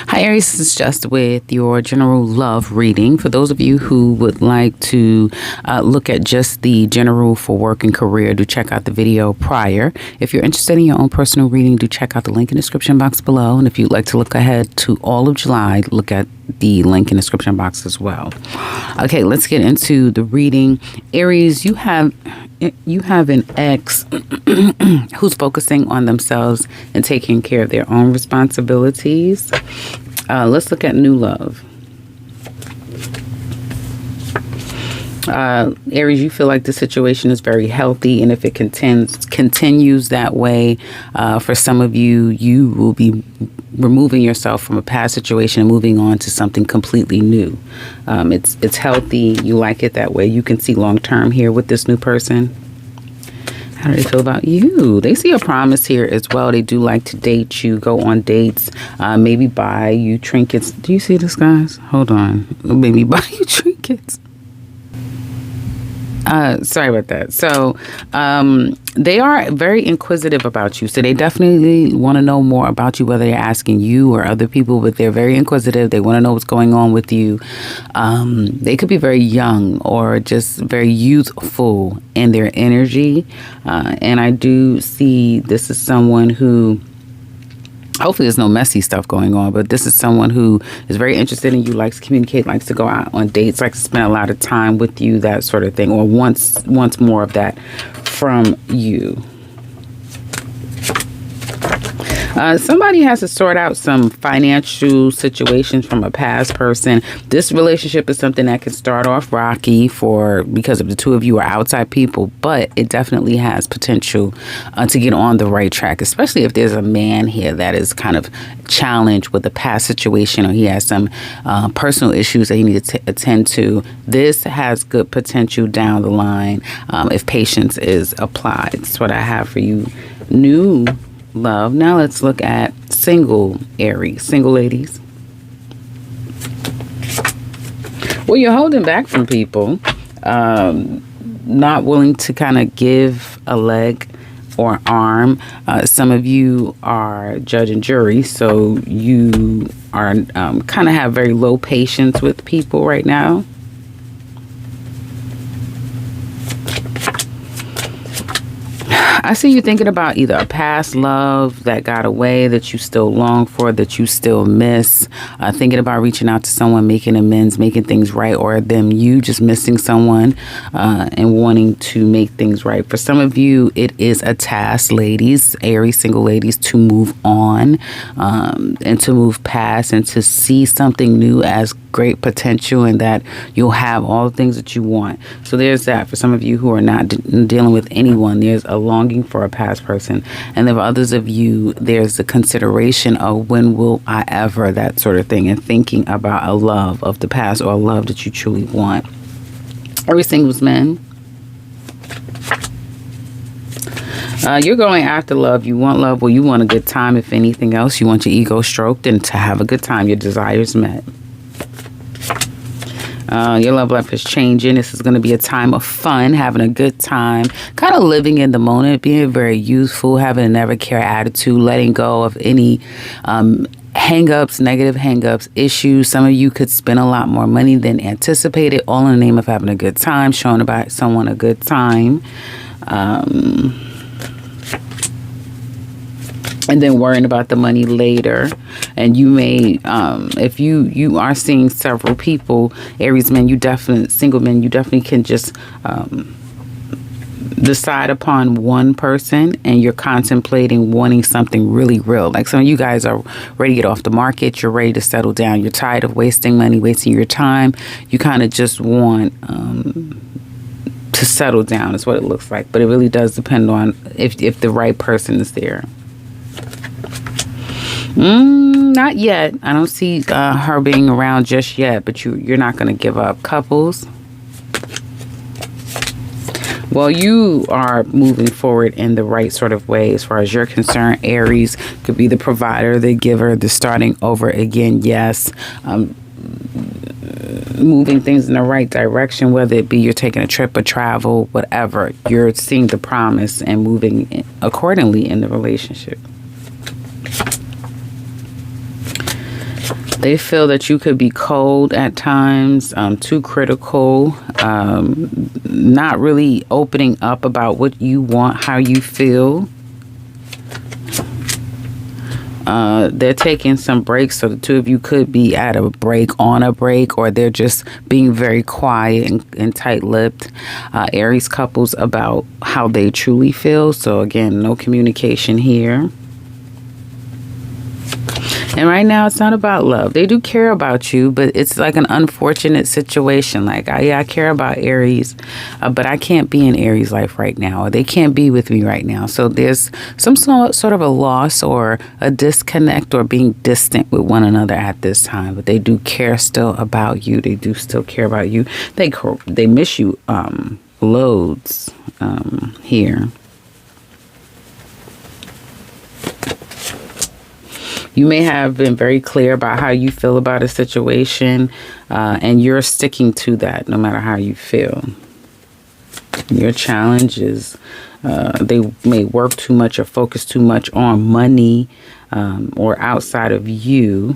Hi Aries, this is just with your general love reading. For those of you who would like to look at just the general for work and career, do check out the video prior. If you're interested in your own personal reading, do check out the link in the description box below. And if you'd like to look ahead to all of July, look at the link in the description box as well. Okay, let's get into the reading. Aries, you have an ex who's focusing on themselves and taking care of their own responsibilities. Let's look at new love. Aries, you feel like the situation is very healthy, and if it continues that way, for some of you, you will be removing yourself from a past situation and moving on to something completely new. It's healthy. You like it that way. You can see long term here with this new person. How do they feel about you? They see a promise here as well. They do like to date you, go on dates, maybe buy you trinkets. Do you see this, guys? Hold on. Maybe buy you trinkets. Sorry about that. So they are very inquisitive about you. So they definitely want to know more about you, whether they're asking you or other people, but they're very inquisitive. They want to know what's going on with you. They could be very young or just very youthful in their energy. And I do see this is someone who, hopefully there's no messy stuff going on, but this is someone who is very interested in you, likes to communicate, likes to go out on dates, likes to spend a lot of time with you, that sort of thing, or wants more of that from you. Somebody has to sort out some financial situations from a past person. This relationship is something that can start off rocky because of the two of you are outside people, but it definitely has potential to get on the right track, especially if there's a man here that is kind of challenged with a past situation, or he has some personal issues that he needs to attend to. This has good potential down the line if patience is applied. That's what I have for you. New love. Now let's look at single Aries, single ladies. Well, you're holding back from people, not willing to kind of give a leg or arm. Some of you are judge and jury, so you are kind of have very low patience with people right now. I see you thinking about either a past love that got away that you still long for, that you still miss, thinking about reaching out to someone, making amends, making things right, or you just missing someone and wanting to make things right. For some of you, it is a task, ladies, Aries single ladies, to move on and to move past and to see something new as great potential, and that you'll have all the things that you want. So there's that. For some of you who are not dealing with anyone, there's a longing for a past person. And then for others of you, there's the consideration of when will I ever, that sort of thing, and thinking about a love of the past or a love that you truly want. Every single man, you're going after love. You want love. Well, you want a good time. If anything else, you want your ego stroked and to have a good time, your desires met. Your love life is changing. This is going to be a time of fun, having a good time, kind of living in the moment, being very youthful, having a never care attitude, letting go of any hang-ups, negative hang-ups, issues. Some of you could spend a lot more money than anticipated, all in the name of having a good time, showing about someone a good time. And then worrying about the money later. And you may, if you are seeing several people, Aries men, single men, you definitely can just decide upon one person, and you're contemplating wanting something really real. Like some of you guys are ready to get off the market. You're ready to settle down. You're tired of wasting money, wasting your time. You kind of just want to settle down is what it looks like. But it really does depend on if the right person is there. Not yet. I don't see her being around just yet, but you're not going to give up. Couples, well, you are moving forward in the right sort of way as far as you're concerned. Aries could be the provider, the giver, the starting over again. Yes. moving things in the right direction, whether it be you're taking a trip or travel, whatever. You're seeing the promise and moving accordingly in the relationship. They feel that you could be cold at times, too critical, not really opening up about what you want, how you feel. They're taking some breaks, so the two of you could be at a break, on a break, or they're just being very quiet and tight-lipped. Aries couples about how they truly feel. So again, no communication here. And right now, it's not about love. They do care about you, but it's like an unfortunate situation. Like, I care about Aries, but I can't be in Aries' life right now, or they can't be with me right now. So there's some sort of a loss or a disconnect or being distant with one another at this time. But they do care still about you. They do still care about you. They miss you loads here. You may have been very clear about how you feel about a situation, and you're sticking to that no matter how you feel. Your challenge is they may work too much or focus too much on money or outside of you,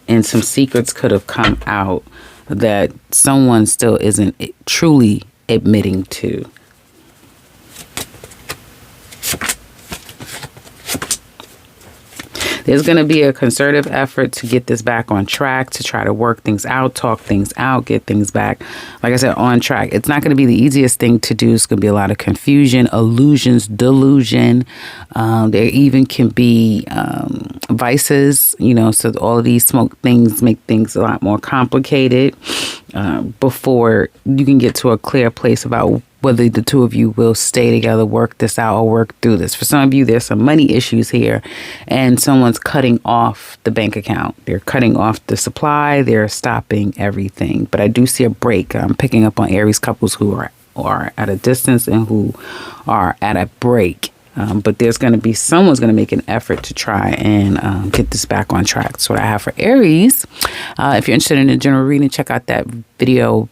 and some secrets could have come out that someone still isn't truly admitting to. There's going to be a concerted effort to get this back on track, to try to work things out, talk things out, get things back, like I said, on track. It's not going to be the easiest thing to do. It's going to be a lot of confusion, illusions, delusion. There even can be vices, so all of these smoke things make things a lot more complicated before you can get to a clear place about whether the two of you will stay together, work this out, or work through this. For some of you, there's some money issues here, and someone's cutting off the bank account. They're cutting off the supply. They're stopping everything. But I do see a break. I'm picking up on Aries couples who are at a distance and who are at a break. But there's going to be someone's going to make an effort to try and get this back on track. That's what I have for Aries. If you're interested in a general reading, check out that video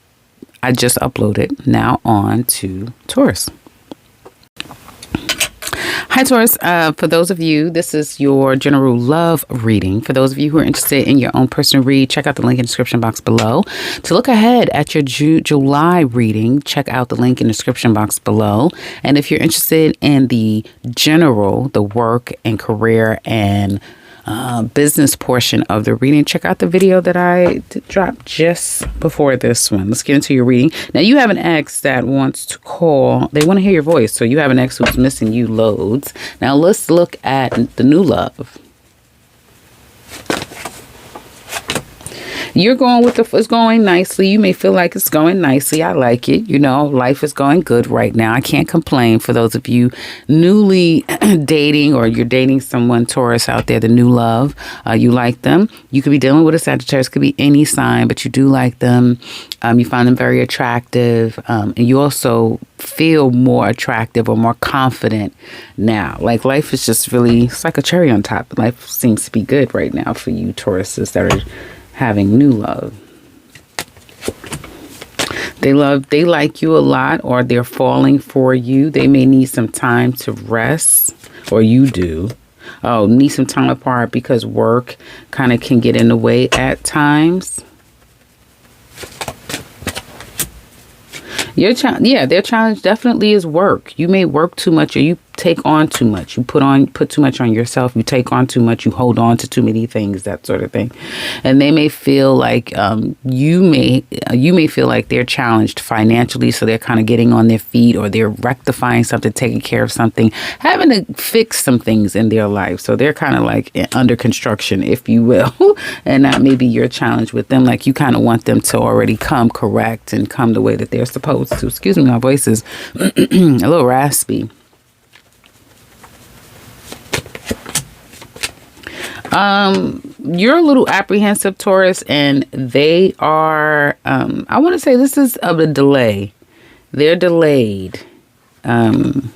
I just uploaded. Now on to Taurus. Hi, Taurus. For those of you, this is your general love reading. For those of you who are interested in your own personal read, check out the link in the description box below. To look ahead at your July reading, check out the link in the description box below. And if you're interested in the general, the work and career and business portion of the reading, check out the video that I dropped just before this one. Let's get into your reading. Now, you have an ex that wants to call. They want to hear your voice. So you have an ex who's missing you loads. Now, let's look at the new love. You're going with it's going nicely. You may feel like it's going nicely. I like it. Life is going good right now. I can't complain. For those of you newly dating, or you're dating someone, Taurus out there, the new love, you like them. You could be dealing with a Sagittarius, could be any sign, but you do like them. You find them very attractive. And you also feel more attractive or more confident now. Like, life is just really, it's like a cherry on top. Life seems to be good right now for you, Tauruses, that are having new love. They like you a lot, or they're falling for you. They may need some time to rest, or you do. Need some time apart because work kind of can get in the way at times. Their challenge definitely is work. You may work too much, or you take on too much. You put too much on yourself. You take on too much. You hold on to too many things, that sort of thing. And they may feel like you may feel like they're challenged financially, so they're kind of getting on their feet, or they're rectifying something, taking care of something, having to fix some things in their life. So they're kind of like under construction, if you will. And that may be your challenge with them. Like, you kind of want them to already come correct and come the way that they're supposed to. Excuse me, my voice is a little raspy. You're a little apprehensive, Taurus, and they are, I want to say this is of a delay. They're delayed, in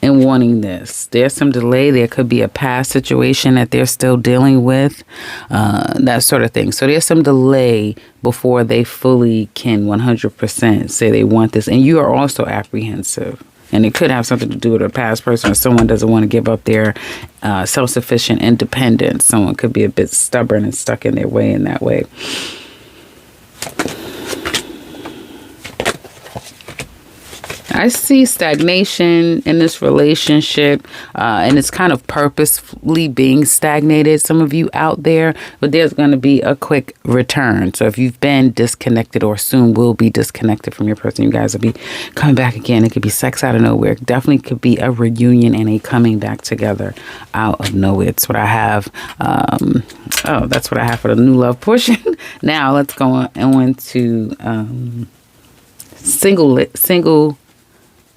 and wanting this. There's some delay. There could be a past situation that they're still dealing with, that sort of thing. So there's some delay before they fully can 100% say they want this. And you are also apprehensive. And it could have something to do with a past person, or someone doesn't want to give up their self-sufficient independence. Someone could be a bit stubborn and stuck in their way in that way. I see stagnation in this relationship, and it's kind of purposefully being stagnated, some of you out there, but there's going to be a quick return. So if you've been disconnected or soon will be disconnected from your person, you guys will be coming back again. It could be sex out of nowhere. It definitely could be a reunion and a coming back together out of nowhere. It's what I have. That's what I have for the new love portion. Now let's go on into single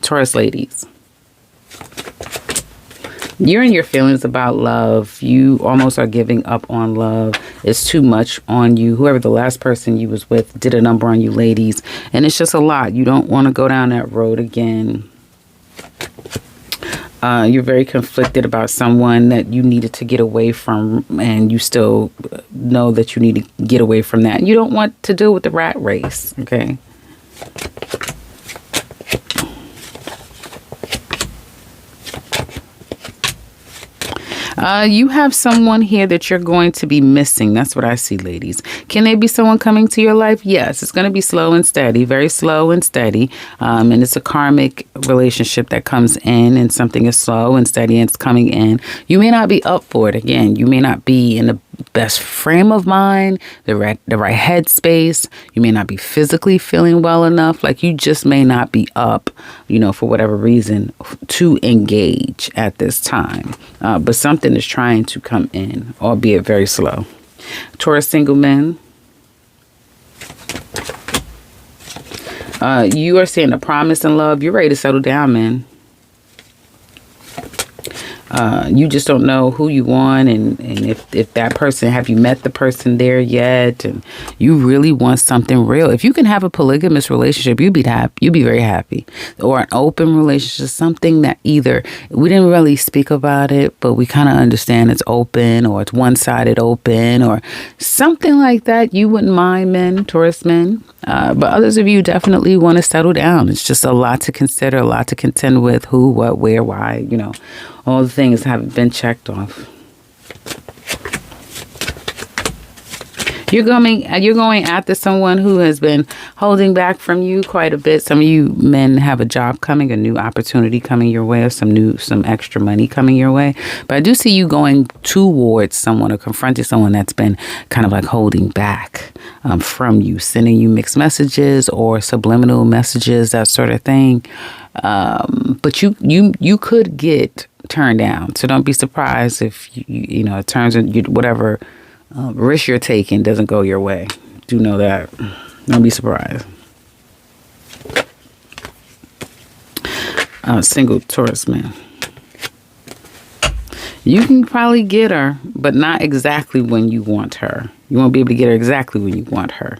Taurus ladies. You're in your feelings about love. You almost are giving up on love. It's too much on you. Whoever the last person you was with did a number on you, ladies. And it's just a lot. You don't want to go down that road again. You're very conflicted about someone that you needed to get away from, and you still know that you need to get away from that. And you don't want to deal with the rat race, okay? You have someone here that you're going to be missing. That's what I see, ladies. Can there be someone coming to your life? Yes, it's going to be slow and steady, very slow and steady. And it's a karmic relationship that comes in, and something is slow and steady and it's coming in. You may not be up for it. Again, you may not be in the best frame of mind, the right headspace. You may not be physically feeling well enough. Like, you just may not be up, for whatever reason, to engage at this time. But something is trying to come in, albeit very slow. Taurus single men. You are seeing a promise in love. You're ready to settle down, man. You just don't know who you want, and if that person, have you met the person there yet? And you really want something real. If you can have a polygamous relationship, you'd be very happy. Or an open relationship, something that either we didn't really speak about it, but we kind of understand it's open, or it's one-sided open, or something like that. You wouldn't mind, men, Taurus men. But others of you definitely want to settle down. It's just a lot to consider, a lot to contend with. Who, what, where, why, all the things haven't been checked off. You're going after someone who has been holding back from you quite a bit. Some of you men have a job coming, a new opportunity coming your way, or some extra money coming your way. But I do see you going towards someone or confronting someone that's been kind of like holding back from you, sending you mixed messages or subliminal messages, that sort of thing. But you could get turned down. So don't be surprised if it turns into whatever risk you're taking doesn't go your way. Do know that. Don't be surprised. Single Taurus man. You can probably get her, but not exactly when you want her. You won't be able to get her exactly when you want her.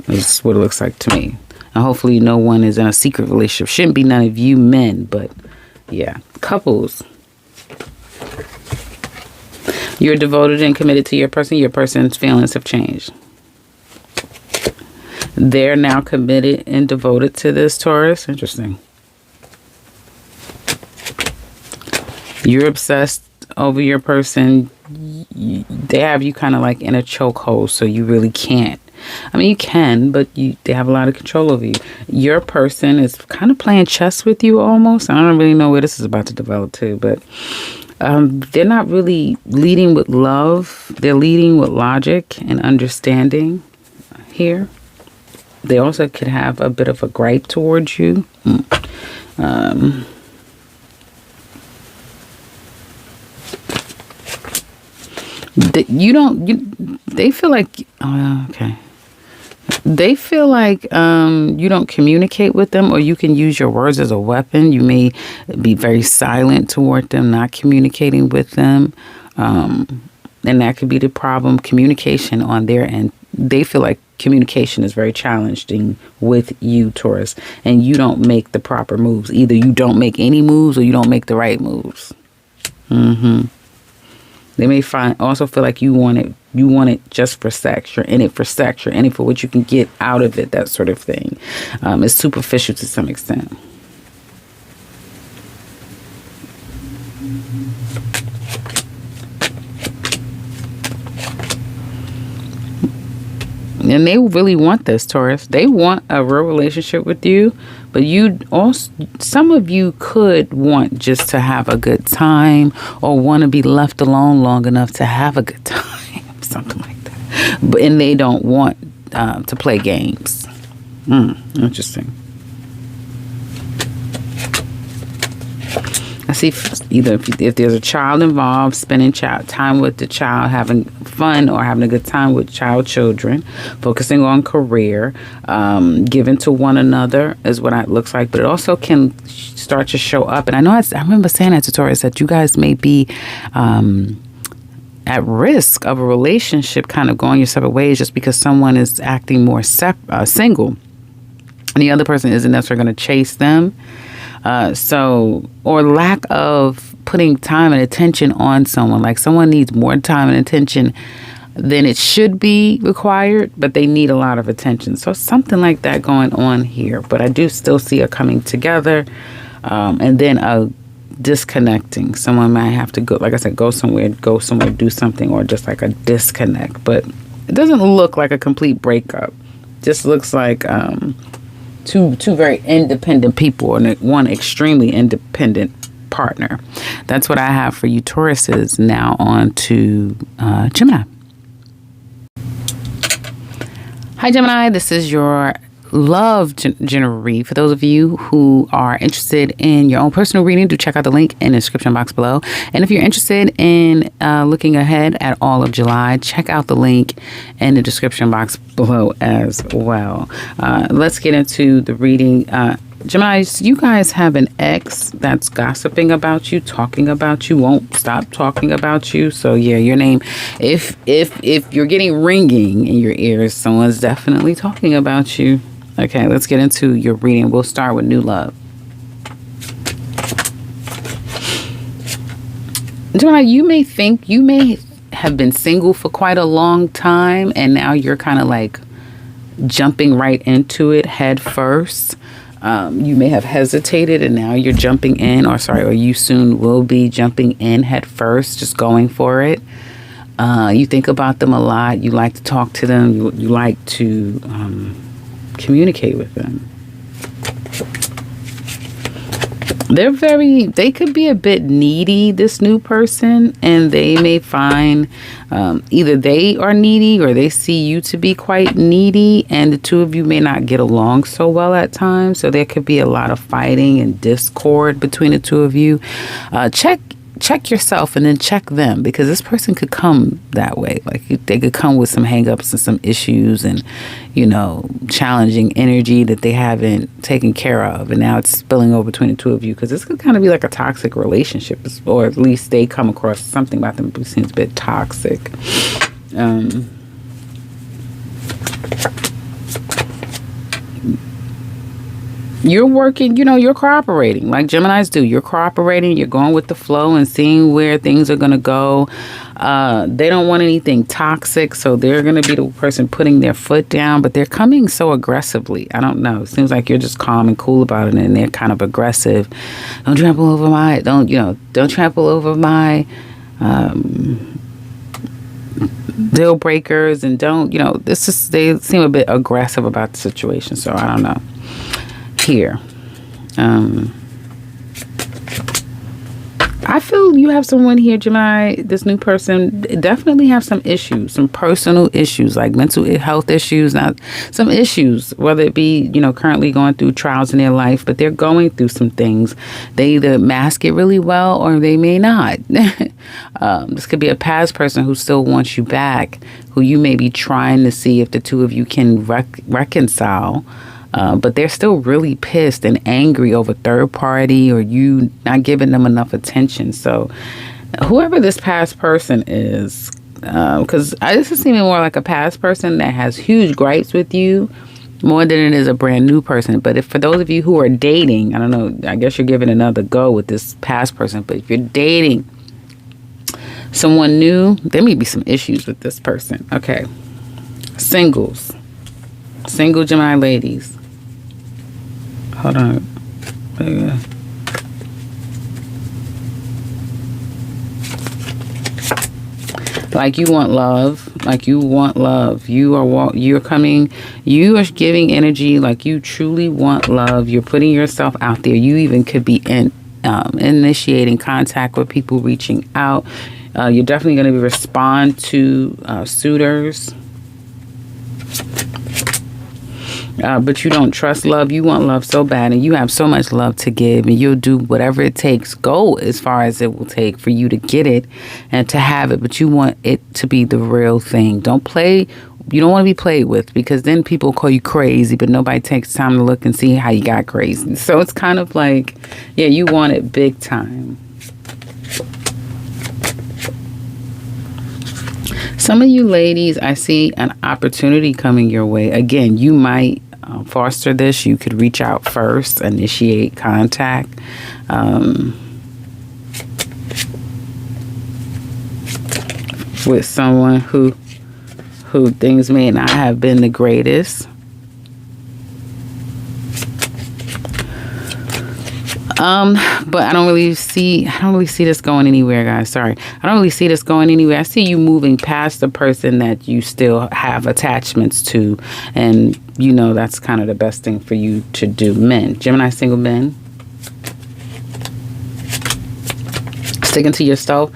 That's what it looks like to me. And hopefully no one is in a secret relationship. Shouldn't be none of you men, but yeah. Couples. You're devoted and committed to your person. Your person's feelings have changed. They're now committed and devoted to this Taurus. Interesting. You're obsessed over your person. They have you kind of like in a chokehold, so you really can't. I mean, you can, but they have a lot of control over you. Your person is kind of playing chess with you almost. I don't really know where this is about to develop to, but they're not really leading with love. They're leading with logic and understanding here. They also could have a bit of a gripe towards you. They feel like, okay. They feel like you don't communicate with them, or you can use your words as a weapon. You may be very silent toward them, not communicating with them. And that could be the problem. Communication on their end they feel like communication is very challenging with you, Taurus, and you don't make the proper moves. Either you don't make any moves or you don't make the right moves. They may also feel like you want it just for sex. You're in it for sex. You're in it for what you can get out of it, that sort of thing. It's superficial to some extent. And they really want this, Taurus. They want a real relationship with you, but some of you could want just to have a good time or want to be left alone long enough to have a good time, something like that. And they don't want to play games. Interesting. I see either if there's a child involved, spending time with the child, having fun or having a good time with children, focusing on career, giving to one another is what it looks like. But it also can start to show up. And I know I remember saying that to Taurus, that you guys may be at risk of a relationship kind of going your separate ways just because someone is acting more single and the other person isn't necessarily going to chase them. Or lack of putting time and attention on someone. Like someone needs more time and attention than it should be required, but they need a lot of attention. So something like that going on here. But I do still see a coming together, and then a disconnecting. Someone might have to go, like I said, go somewhere, do something, or just like a disconnect. But it doesn't look like a complete breakup. Just looks like two very independent people and one extremely independent partner. That's what I have for you, Tauruses. Now on to Gemini. Hi, Gemini. This is your love general read. For those of you who are interested in your own personal reading, do check out the link in the description box below. And if you're interested in looking ahead at all of July, check out the link in the description box below as well. Let's get into the reading. Geminis, you guys have an ex that's gossiping about you, talking about you, won't stop talking about you. So yeah, your name, if you're getting ringing in your ears, someone's definitely talking about you. Okay, let's get into your reading. We'll start with new love. Gemini, you may have been single for quite a long time, and now you're kind of like jumping right into it head first. You may have hesitated, and now you're jumping in, or you soon will be jumping in head first, just going for it. You think about them a lot. You like to talk to them. You like to communicate with them. They could be a bit needy, this new person, and they may find either they are needy or they see you to be quite needy, and the two of you may not get along so well at times. So there could be a lot of fighting and discord between the two of you. Check yourself and then check them, because this person could come that way. Like they could come with some hangups and some issues and, challenging energy that they haven't taken care of. And now it's spilling over between the two of you, because this could kind of be like a toxic relationship, or at least they come across something about them that seems a bit toxic. You're working, you're cooperating like Geminis do. You're cooperating, you're going with the flow and seeing where things are going to go. They don't want anything toxic, so they're going to be the person putting their foot down, but they're coming so aggressively. I don't know. It seems like you're just calm and cool about it, and they're kind of aggressive. Don't trample over my deal breakers, and they seem a bit aggressive about the situation, so I don't know. Here, I feel you have someone here, Gemini. This new person definitely have some issues, some personal issues, like mental health issues, not some issues, whether it be, currently going through trials in their life, but they're going through some things. They either mask it really well or they may not. This could be a past person who still wants you back, who you may be trying to see if the two of you can reconcile. But they're still really pissed and angry over third party or you not giving them enough attention. So whoever this past person is, because this is seeming more like a past person that has huge gripes with you more than it is a brand new person. But if for those of you who are dating, I don't know, I guess you're giving another go with this past person. But if you're dating someone new, there may be some issues with this person. Okay. Singles. Single Gemini ladies. Hold on. Like you want love. Like you want love. You're giving energy like you truly want love. You're putting yourself out there. You even could be initiating contact with people reaching out. You're definitely going to respond to suitors. But you don't trust love. You want love so bad, and you have so much love to give, and you'll do whatever it takes, go as far as it will take for you to get it and to have it. But you want it to be the real thing. Don't play. You don't want to be played with, because then people call you crazy, but nobody takes time to look and see how you got crazy. So it's kind of like, yeah, you want it big time. Some of you ladies, I see an opportunity coming your way. Again, you might foster this. You could reach out first, initiate contact. With someone who things may not have been the greatest. But I don't really see this going anywhere, guys. Sorry. I don't really see this going anywhere. I see you moving past the person that you still have attachments to. And, you know, that's kind of the best thing for you to do. Men. Gemini single men. Sticking to yourself.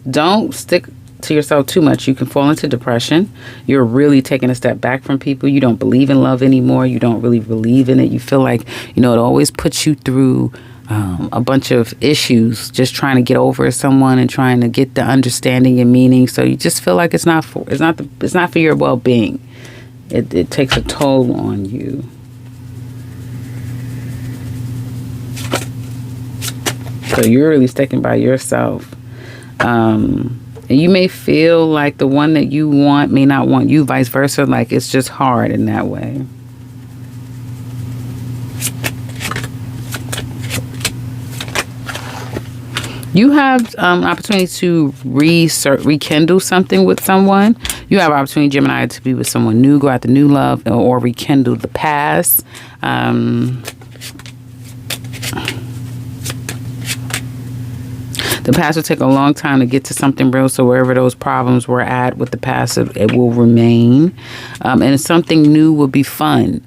Don't stick to yourself too much. You can fall into depression. You're really taking a step back from people. You don't believe in love anymore. You don't really believe in it. You feel like, you know, it always puts you through a bunch of issues, just trying to get over someone and trying to get the understanding and meaning. So you just feel like it's not for your well-being. It takes a toll on you. So you're really sticking by yourself. And you may feel like the one that you want may not want you, vice versa. Like it's just hard in that way. You have an opportunity to rekindle something with someone. You have an opportunity, Gemini, to be with someone new, go after new love, or rekindle the past. The past will take a long time to get to something real, so wherever those problems were at with the past, it will remain. And something new will be fun.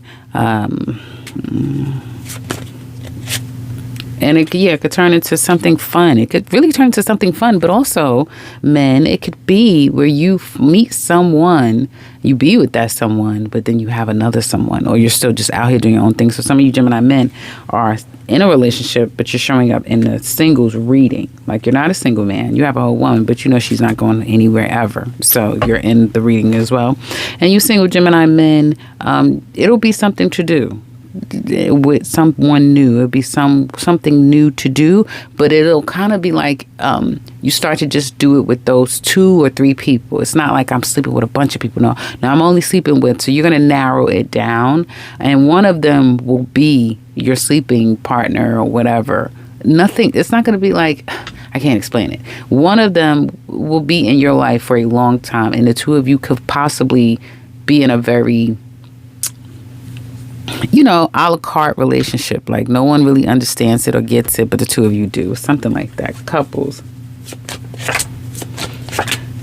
And it could turn into something fun. It could really turn into something fun. But also, men, it could be where you meet someone, you be with that someone, but then you have another someone, or you're still just out here doing your own thing. So some of you Gemini men are in a relationship, but you're showing up in the singles reading. Like you're not a single man. You have a whole woman, but you know she's not going anywhere ever. So you're in the reading as well. And you single Gemini men, it'll be something to do with someone new. It'll be something new to do, but it'll kind of be like you start to just do it with those 2 or 3 people. It's not like I'm sleeping with a bunch of people. No, I'm only sleeping with. So you're going to narrow it down, and one of them will be your sleeping partner or whatever. Nothing. It's not going to be like, I can't explain it. One of them will be in your life for a long time, and the 2 of you could possibly be in a very, you know, a la carte relationship. Like no one really understands it or gets it, but the 2 of you do. Something like that. Couples.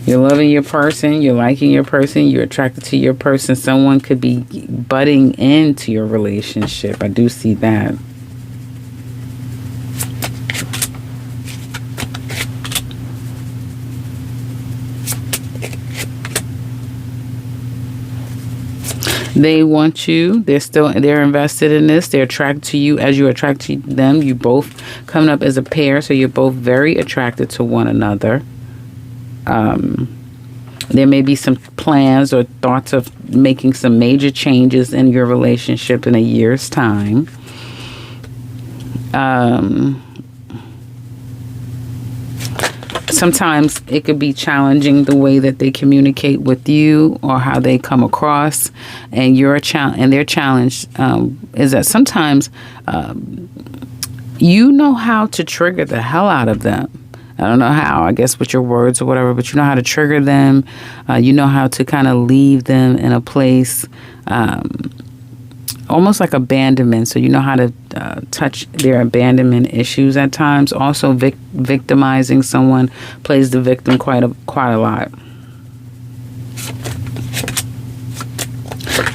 You're loving your person. You're liking your person. You're attracted to your person. Someone could be butting into your relationship. I do see that. They want you. They're invested in this. They're attracted to you as you attract to them. You both coming up as a pair, so you're both very attracted to one another. There may be some plans or thoughts of making some major changes in your relationship in a year's time. Sometimes it could be challenging the way that they communicate with you or how they come across, and their challenge is that sometimes you know how to trigger the hell out of them. I don't know how, I guess with your words or whatever, but you know how to trigger them. You know how to kind of leave them in a place almost like abandonment. So you know how to touch their abandonment issues at times. Also, victimizing someone plays the victim quite a lot.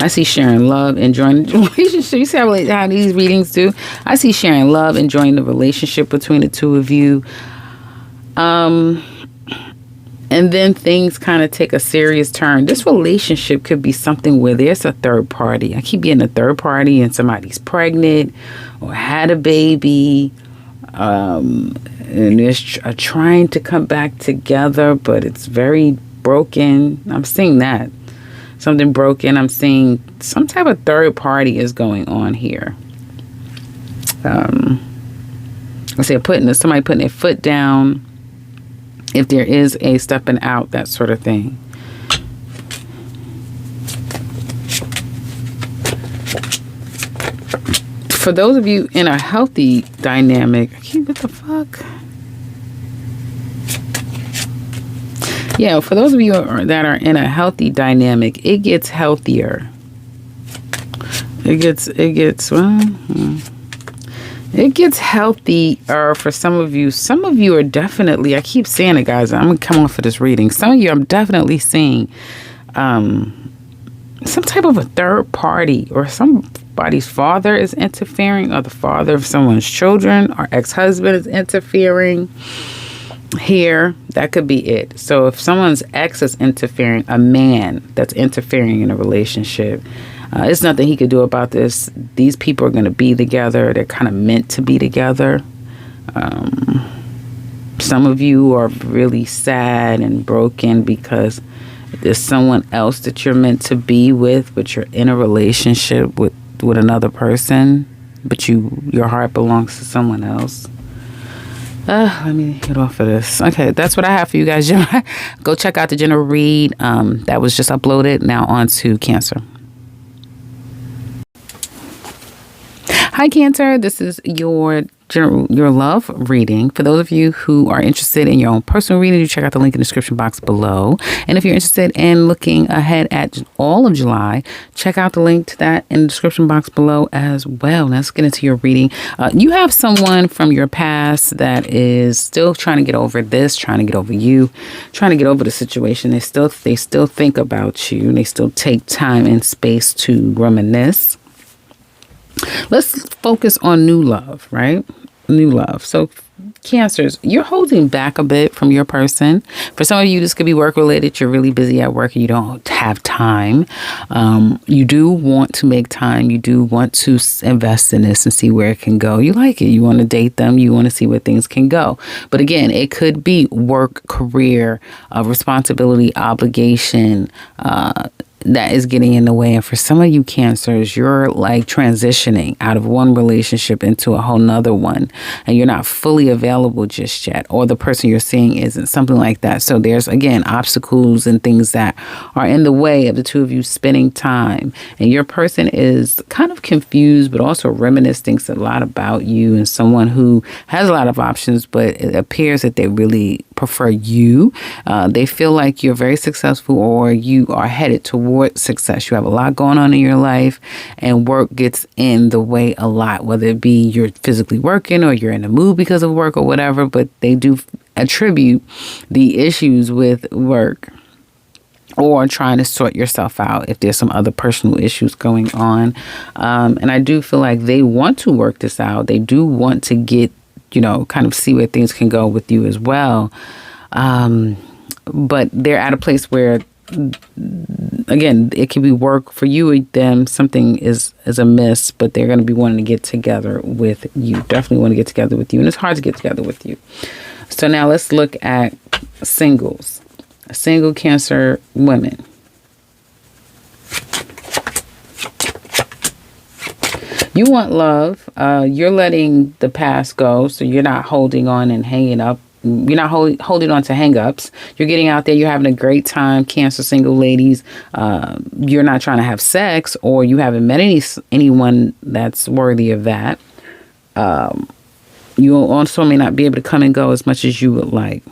I see sharing love, enjoying the relationship. You see how these readings do? I see sharing love, enjoying the relationship between the two of you. And then things kind of take a serious turn. This relationship could be something where there's a third party. I keep getting a third party and somebody's pregnant or had a baby. And they're trying to come back together, but it's very broken. I'm seeing that. Something broken. I'm seeing some type of third party is going on here. I say somebody putting their foot down. If there is a stepping out, that sort of thing. For those of you in a healthy dynamic, what the fuck? Yeah, for those of you that are in a healthy dynamic, it gets healthier. It gets healthier for some of you. Some of you are definitely, I keep saying it, guys, I'm going to come off of this reading. Some of you, I'm definitely seeing some type of a third party, or somebody's father is interfering, or the father of someone's children, or ex-husband is interfering here. That could be it. So if someone's ex is interfering, a man that's interfering in a relationship, there's nothing he could do about this. These people are going to be together. They're kind of meant to be together. Some of you are really sad and broken because there's someone else that you're meant to be with, but you're in a relationship with another person, but your heart belongs to someone else. Let me get off of this. Okay, that's what I have for you guys. Go check out the general read. That was just uploaded. Now on to Cancer. Hi, Cancer. This is your love reading. For those of you who are interested in your own personal reading, you check out the link in the description box below. And if you're interested in looking ahead at all of July, check out the link to that in the description box below as well. Now let's get into your reading. You have someone from your past that is still trying to get over this, trying to get over you, trying to get over the situation. They still think about you, and they still take time and space to reminisce. Let's focus on new love, right? New love. So Cancers, you're holding back a bit from your person. For some of you, this could be work related. You're really busy at work and you don't have time. You do want to make time. You do want to invest in this and see where it can go. You like it. You want to date them. You want to see where things can go. But again, it could be work, career, responsibility, obligation, that is getting in the way. And for some of you Cancers, you're like transitioning out of one relationship into a whole nother one, and you're not fully available just yet, or the person you're seeing isn't, something like that. So there's, again, obstacles and things that are in the way of the two of you spending time, and your person is kind of confused but also reminiscing a lot about you, and someone who has a lot of options, but it appears that they really prefer you. They feel like you're very successful, or you are headed towards success. You have a lot going on in your life, and work gets in the way a lot, whether it be you're physically working or you're in a mood because of work or whatever, but they do attribute the issues with work or trying to sort yourself out if there's some other personal issues going on. And I do feel like they want to work this out. They do want to get, kind of see where things can go with you as well. But they're at a place where, again, it could be work for you or them. Something is amiss, but they're going to be wanting to get together with you. Definitely want to get together with you. And it's hard to get together with you. So now let's look at singles. Single Cancer women. You want love. You're letting the past go. So you're not holding on and hanging up you're not holding on to hang-ups. You're getting out there. You're having a great time. Cancer single ladies. You're not trying to have sex, or you haven't met anyone that's worthy of that. You also may not be able to come and go as much as you would like.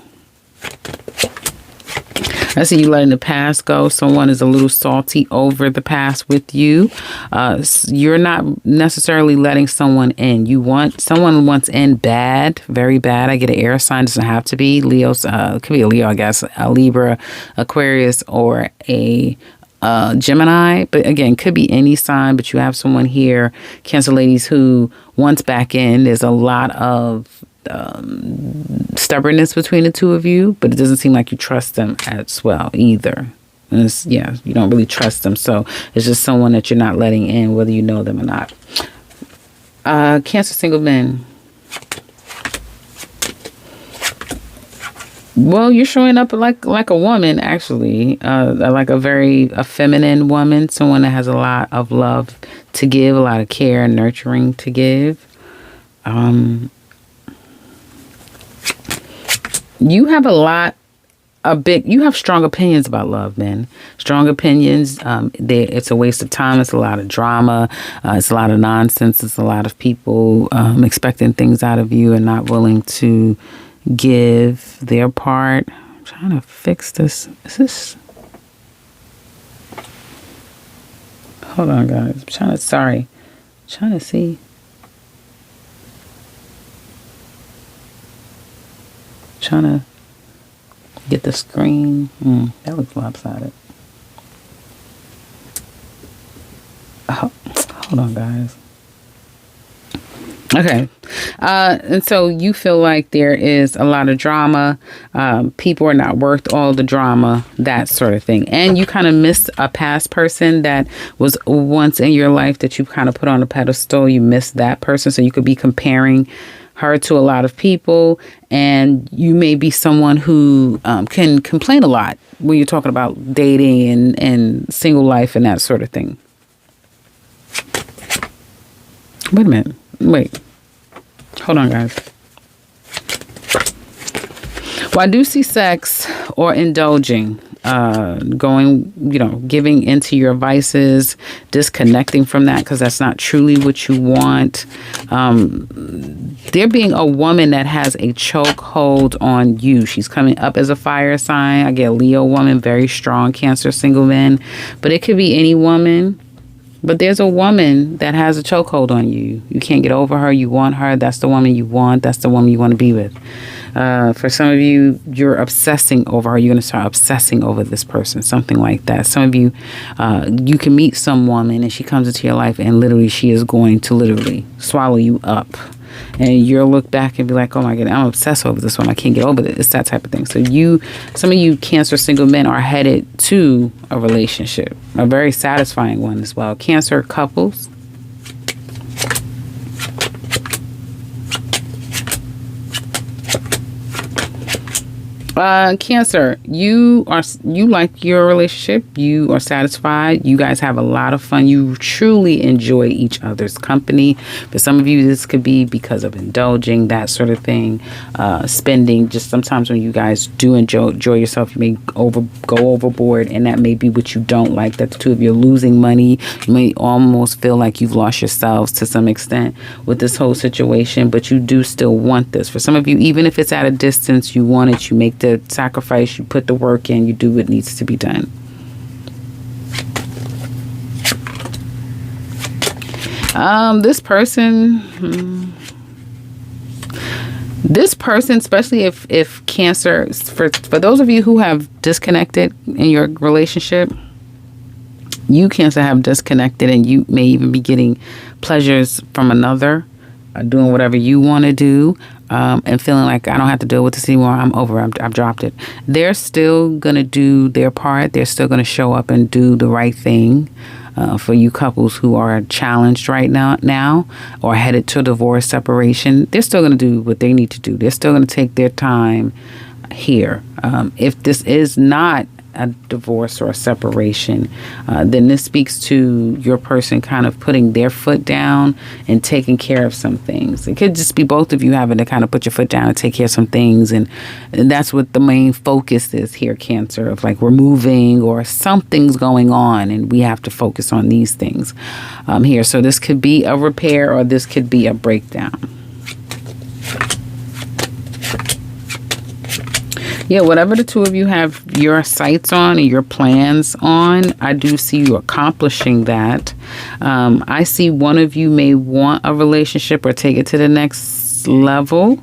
I see you letting the past go. Someone is a little salty over the past with you. You're not necessarily letting someone in. Someone wants in bad, very bad. I get an air sign. Doesn't have to be Leo's. It could be a Leo, I guess, a Libra, Aquarius, or a Gemini. But again, could be any sign. But you have someone here, Cancer ladies, who wants back in. There's a lot of stubbornness between the two of you, but it doesn't seem like you trust them as well either. And you don't really trust them, so it's just someone that you're not letting in, whether you know them or not. Cancer single men. Well, you're showing up like a woman, actually, like a feminine woman, someone that has a lot of love to give, a lot of care and nurturing to give. You have you have strong opinions about love, man. Strong opinions. It's a waste of time. It's a lot of drama. It's a lot of nonsense. It's a lot of people expecting things out of you and not willing to give their part. I'm trying to fix this. Is this? Hold on, guys. I'm trying to see. Trying to get the screen. That looks lopsided. Hold on, guys. Okay. And so you feel like there is a lot of drama. People are not worth all the drama, that sort of thing. And you kind of missed a past person that was once in your life that you kind of put on a pedestal. You missed that person. So you could be comparing her to a lot of people, and you may be someone who can complain a lot when you're talking about dating and single life and that sort of thing. Wait a minute. Wait. Hold on, guys. Well, I do see sex or indulging, giving into your vices, disconnecting from that because that's not truly what you want. There being a woman that has a chokehold on you. She's coming up as a fire sign. I get a Leo woman, very strong Cancer single man, but it could be any woman. But there's a woman that has a chokehold on you. You can't get over her. You want her. That's the woman you want. That's the woman you want to be with. For some of you, you're obsessing over her. You're going to start obsessing over this person, something like that. Some of you, you can meet some woman and she comes into your life and literally she is going to literally swallow you up. And you'll look back and be like, oh my God, I'm obsessed over this one. I can't get over it. It's that type of thing. So some of you Cancer single men are headed to a relationship, a very satisfying one as well. Cancer couples. Cancer, you like your relationship. You are satisfied. You guys have a lot of fun. You truly enjoy each other's company. For some of you, this could be because of indulging, that sort of thing. Spending. Just sometimes when you guys do enjoy yourself, you may go overboard, and that may be what you don't like. That the two of you are losing money. You may almost feel like you've lost yourselves to some extent with this whole situation, but you do still want this. For some of you, even if it's at a distance, you want it. You make the sacrifice, you put the work in, you do what needs to be done. This person, especially if Cancer, for those of you who have disconnected in your relationship, you Cancer have disconnected, and you may even be getting pleasures from another, doing whatever you want to do. And feeling like I don't have to deal with this anymore. I'm over. I've dropped it. They're still going to do their part. They're still going to show up and do the right thing for you couples who are challenged right now or headed to divorce, separation. They're still going to do what they need to do. They're still going to take their time here. If this is not a divorce or a separation, then this speaks to your person kind of putting their foot down and taking care of some things. It could just be both of you having to kind of put your foot down and take care of some things. And that's what the main focus is here, Cancer, of like we're moving or something's going on and we have to focus on these things here. So this could be a repair or this could be a breakdown. Yeah, whatever the two of you have your sights on and your plans on, I do see you accomplishing that. I see one of you may want a relationship or take it to the next level.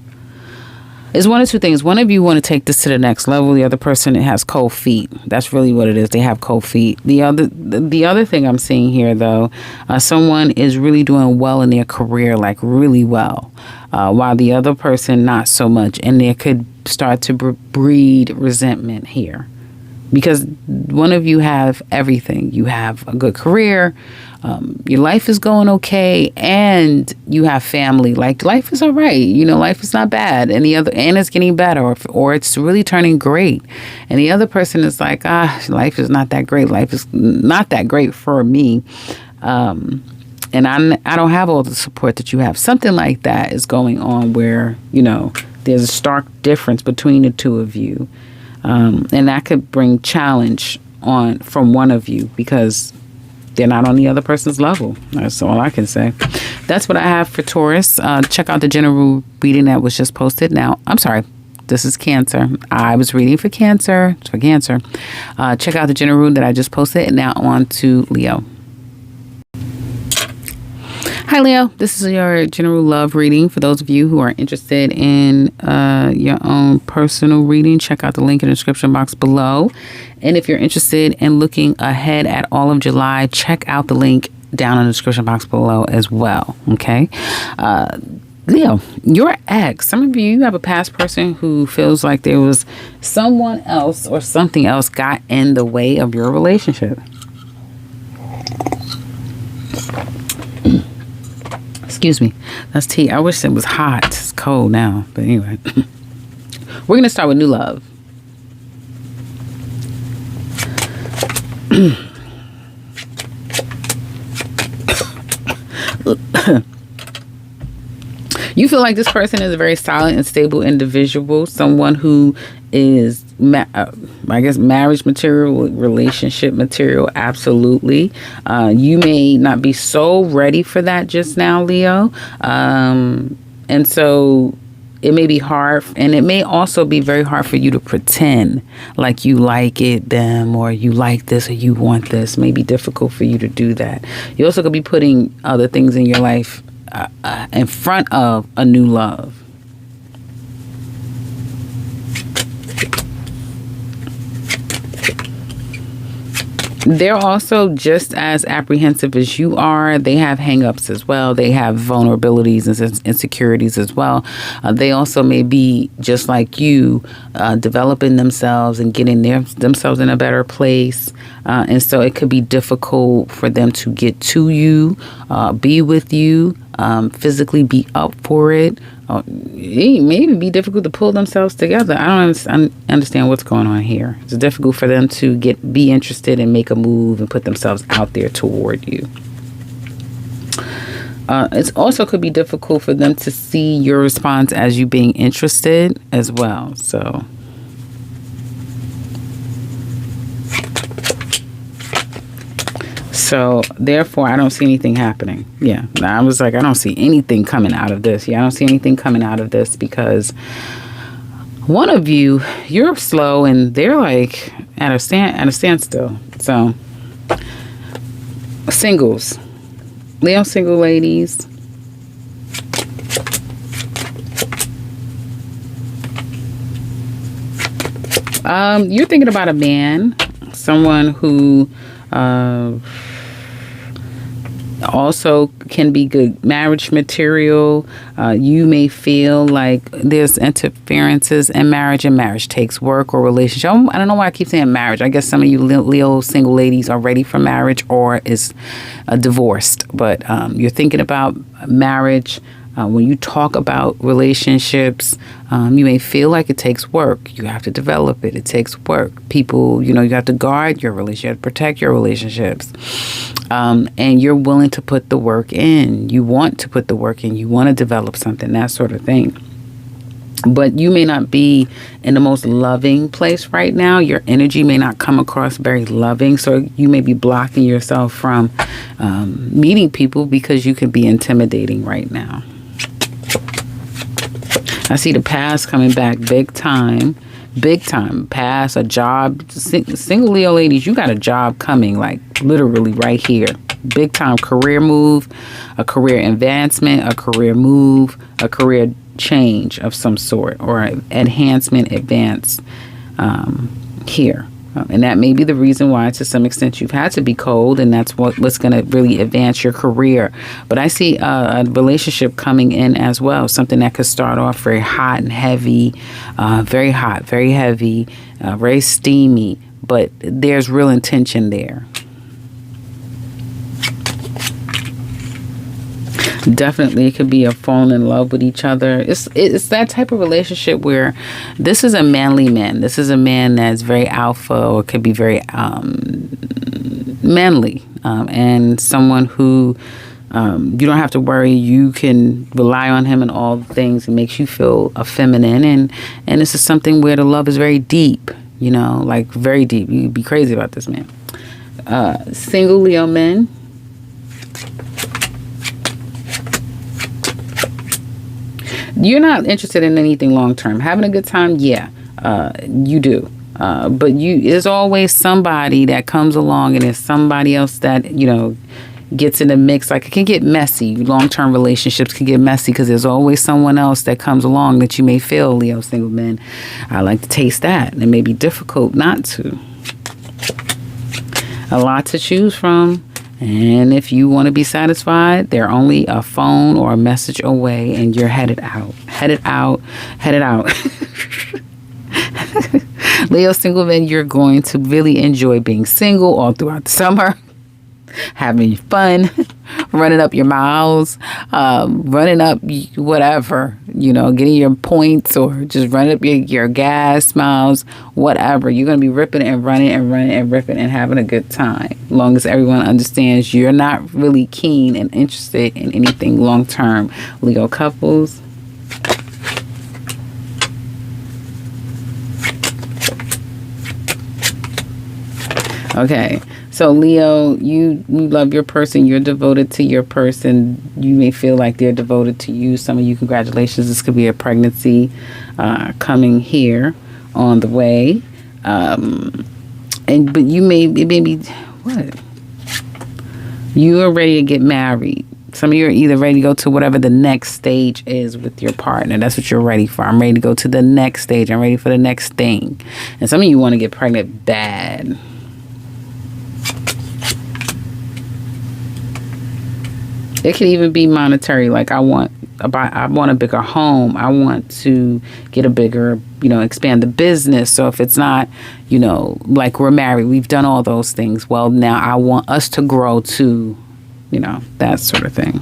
It's one of two things. One of you want to take this to the next level. The other person has cold feet. That's really what it is. They have cold feet. The other thing I'm seeing here, though, someone is really doing well in their career, like really well, while the other person not so much. And there could start to breed resentment here because one of you have everything. You have a good career, your life is going okay, and you have family. Like life is all right, life is not bad, and it's getting better, or it's really turning great. And the other person is like, life is not that great. Life is not that great for me. And I don't have all the support that you have. Something like that is going on where, there's a stark difference between the two of you. And that could bring challenge from one of you because they're not on the other person's level. That's all I can say. That's what I have for Taurus. Check out the general reading that was just posted. Now, I'm sorry. This is Cancer. I was reading for Cancer. It's for Cancer. Check out the general that I just posted. And now on to Leo. Hi, Leo. This is your general love reading. For those of you who are interested in your own personal reading, check out the link in the description box below. And if you're interested in looking ahead at all of July, check out the link down in the description box below as well. Okay. Leo, your ex, some of you have a past person who feels like there was someone else or something else got in the way of your relationship. Excuse me. That's tea. I wish it was hot. It's cold now. But anyway. We're going to start with new love. You feel like this person is a very solid and stable individual. Someone who is, marriage material, relationship material. Absolutely. You may not be so ready for that just now, Leo. And so it may be hard, and it may also be very hard for you to pretend like you like them, or you like this, or you want this. It may be difficult for you to do that. You also could be putting other things in your life in front of a new love. They're also just as apprehensive as you are. They have hangups as well. They have vulnerabilities and insecurities as well. They also may be just like you, developing themselves and getting themselves in a better place. And so it could be difficult for them to get to you, be with you, physically be up for it. It may even be difficult to pull themselves together. I don't understand what's going on here. It's difficult for them to be interested and make a move and put themselves out there toward you. It also could be difficult for them to see your response as you being interested as well. So therefore, I don't see anything happening. Yeah, I was like, I don't see anything coming out of this. Yeah, I don't see anything coming out of this because one of you, you're slow and they're like at a standstill. So singles, Leo single ladies. You're thinking about a man, someone who also can be good marriage material. You may feel like there's interferences in marriage, and marriage takes work or relationship. I don't know why I keep saying marriage. I guess some of you Leo single ladies are ready for marriage or is divorced, but you're thinking about marriage. When you talk about relationships, you may feel like it takes work. You have to develop it. It takes work. People, you have to guard your relationship, you have to protect your relationships. And you're willing to put the work in. You want to put the work in. You want to develop something, that sort of thing. But you may not be in the most loving place right now. Your energy may not come across very loving. So you may be blocking yourself from meeting people because you can be intimidating right now. I see the past coming back big time. Big time. Past, a job. Single Leo ladies, you got a job coming, like literally right here. Big time career move, a career advancement, a career move, a career change of some sort, or enhancement, advance here. And that may be the reason why, to some extent, you've had to be cold, and that's what's going to really advance your career. But I see a relationship coming in as well, something that could start off very hot and heavy, very hot, very heavy, very steamy, but there's real intention there. Definitely, it could be a falling in love with each other. It's that type of relationship where this is a manly man. This is a man that's very alpha, or could be very manly, and someone who you don't have to worry. You can rely on him in all things. It makes you feel feminine, and this is something where the love is very deep. Like very deep. You'd be crazy about this man. Single Leo men. You're not interested in anything long term. Having a good time, yeah, you do. But there's always somebody that comes along, and there's somebody else that, gets in the mix. Like, it can get messy. Long term relationships can get messy because there's always someone else that comes along that you may feel, Leo single men, I like to taste that. And it may be difficult not to. A lot to choose from. And if you want to be satisfied, they're only a phone or a message away, and you're headed out. Headed out. Headed out. Leo single men, you're going to really enjoy being single all throughout the summer. Having fun, running up your miles, running up whatever, getting your points, or just running up your gas miles, whatever. You're going to be ripping and running and ripping and having a good time. As long as everyone understands you're not really keen and interested in anything long term. Leo couples. Okay. So Leo, you love your person. You're devoted to your person. You may feel like they're devoted to you. Some of you, congratulations. This could be a pregnancy coming here on the way. But you may be what? You are ready to get married. Some of you are either ready to go to whatever the next stage is with your partner. That's what you're ready for. I'm ready to go to the next stage. I'm ready for the next thing. And some of you want to get pregnant bad. It could even be monetary. Like, I want a bigger home. I want to get a bigger, expand the business. So if it's not, like we're married, we've done all those things. Well, now I want us to grow to, that sort of thing.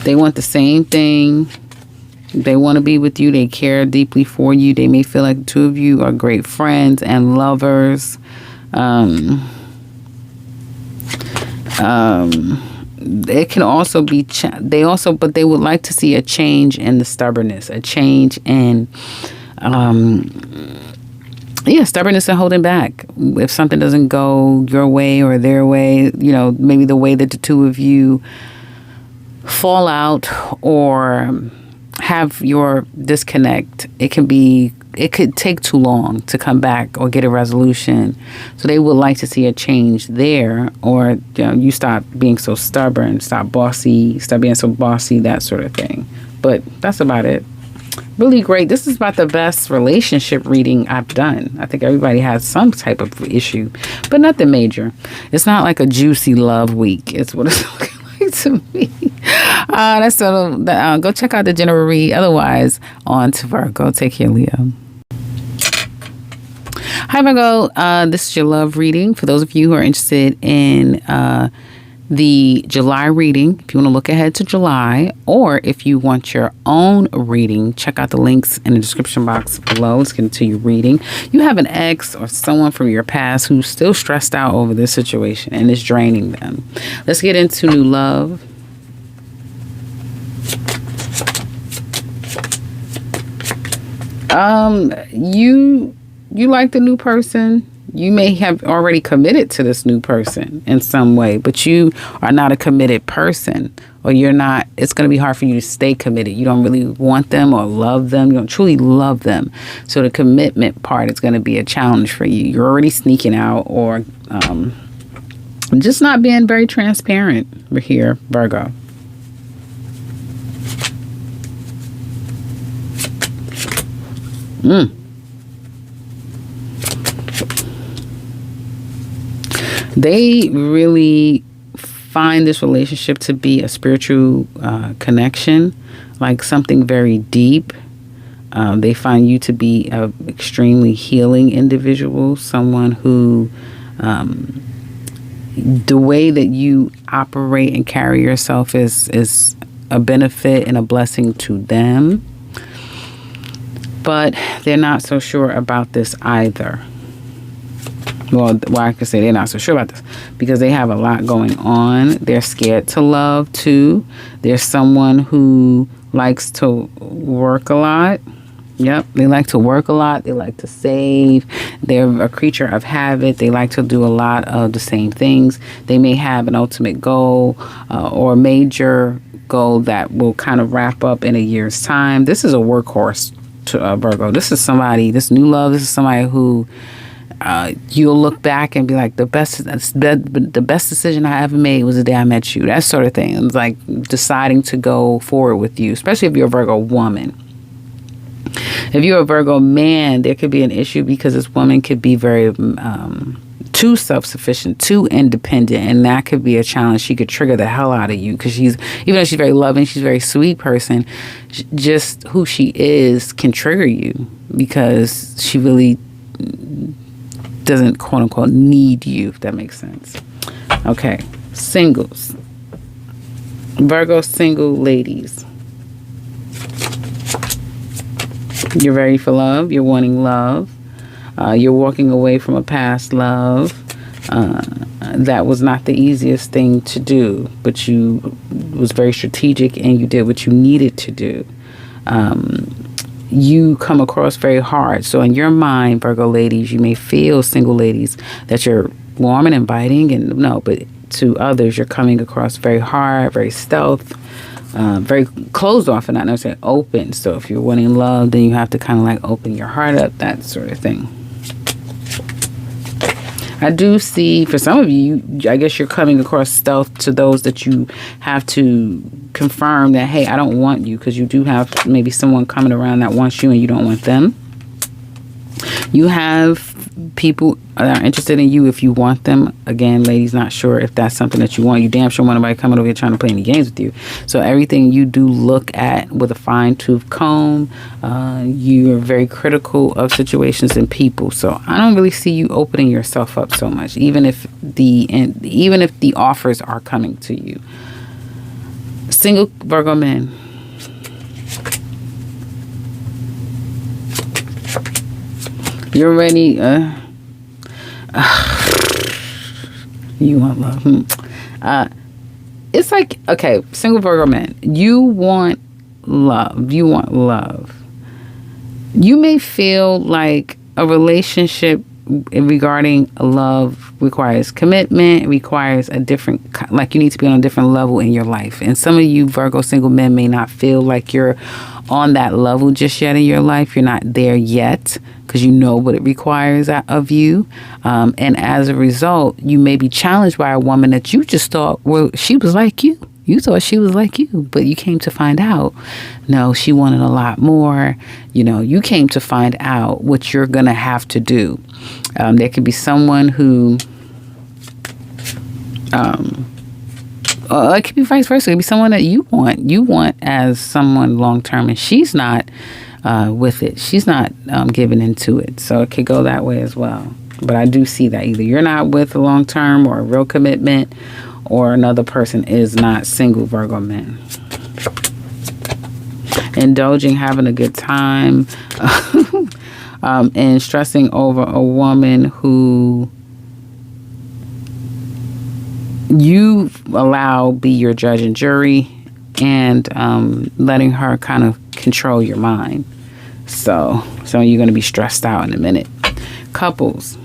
They want the same thing. They want to be with you. They care deeply for you. They may feel like the two of you are great friends and lovers. It can also be but they would like to see a change in the stubbornness, a change in stubbornness and holding back. If something doesn't go your way or their way, maybe the way that the two of you fall out or have your disconnect, it could take too long to come back or get a resolution. So they would like to see a change there, or you stop being so stubborn, stop being so bossy, that sort of thing. But that's about it. Really great. This is about the best relationship reading I've done. I think everybody has some type of issue, but nothing major. It's not like a juicy love week. It's what it's looking like to me. Go check out the general read. Otherwise, on to Virgo. Take care, Leo. Hi, Virgo. This is your love reading. For those of you who are interested in the July reading, if you want to look ahead to July, or if you want your own reading, check out the links in the description box below. Let's get into your reading. You have an ex or someone from your past who's still stressed out over this situation and is draining them. Let's get into new love. You like the new person. You may have already committed to this new person in some way, but you are not a committed person, or you're not. It's going to be hard for you to stay committed. You don't really want them or love them. You don't truly love them. So the commitment part is going to be a challenge for you. You're already sneaking out or just not being very transparent here, Virgo. They really find this relationship to be a spiritual connection, like something very deep. They find you to be an extremely healing individual, someone who the way that you operate and carry yourself is a benefit and a blessing to them. But they're not so sure about this either. Well, I can say they're not so sure about this because they have a lot going on. They're scared to love, too. There's someone who likes to work a lot. Yep, they like to work a lot. They like to save. They're a creature of habit. They like to do a lot of the same things. They may have an ultimate goal or a major goal that will kind of wrap up in a year's time. This is a workhorse to Virgo. This is somebody, this new love, this is somebody who you'll look back and be like, the best decision I ever made was the day I met you. That sort of thing. It's like deciding to go forward with you, especially if you're a Virgo woman. If you're a Virgo man, there could be an issue because this woman could be very too self-sufficient, too independent, and that could be a challenge. She could trigger the hell out of you because even though she's very loving, she's a very sweet person, just who she is can trigger you because she really doesn't quote unquote need you, if that makes sense. Okay, singles. Virgo single ladies. You're ready for love. You're wanting love. You're walking away from a past love. That was not the easiest thing to do, but you was very strategic and you did what you needed to do. You come across very hard. So in your mind, Virgo ladies, you may feel, single ladies, that you're warm and inviting, and no, but to others, you're coming across very hard, very stealth, very closed off and not necessarily open. So if you're wanting love, then you have to kind of like open your heart up, that sort of thing. I do see for some of you, I guess you're coming across stealth to those that you have to confirm that, hey, I don't want you, because you do have maybe someone coming around that wants you and you don't want them. You have people that are interested in you if you want them. Again, ladies, not sure if that's something that you want. You damn sure want nobody coming over here trying to play any games with you. So everything you do look at with a fine-tooth comb. You're very critical of situations and people. So I don't really see you opening yourself up so much, even if the offers are coming to you. Single Virgo men. You're ready. You want love. It's like, okay, single Virgo men. You want love. You want love. You may feel like a relationship regarding love requires commitment, requires a different, like you need to be on a different level in your life. And some of you Virgo single men may not feel like you're on that level just yet in your life. You're not there yet because you know what it requires of you. And as a result, you may be challenged by a woman that you just thought, well, she was like you. You thought she was like you, but you came to find out, no, she wanted a lot more. You know, you came to find out what you're going to have to do. There could be someone who, it could be vice versa. It could be someone that you want as someone long-term, and she's not with it. She's not giving into it. So it could go that way as well. But I do see that either you're not with a long term or a real commitment, or another person is not single, Virgo men. Indulging, having a good time, and stressing over a woman who you allow be your judge and jury, and letting her kind of control your mind. So you're going to be stressed out in a minute. Couples.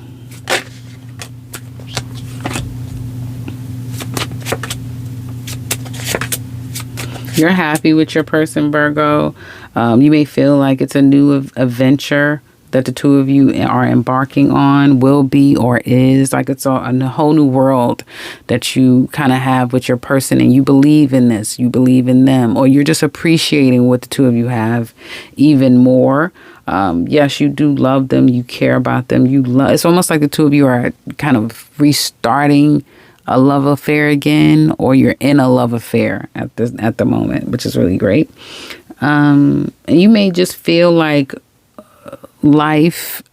You're happy with your person, Virgo. You may feel like it's a new adventure that the two of you are embarking on, will be or is. Like it's a whole new world that you kind of have with your person, and you believe in this, you believe in them, or you're just appreciating what the two of you have even more. Yes, you do love them, you care about them, it's almost like the two of you are kind of restarting a love affair again, or you're in a love affair at the moment, which is really great. And you may just feel like life,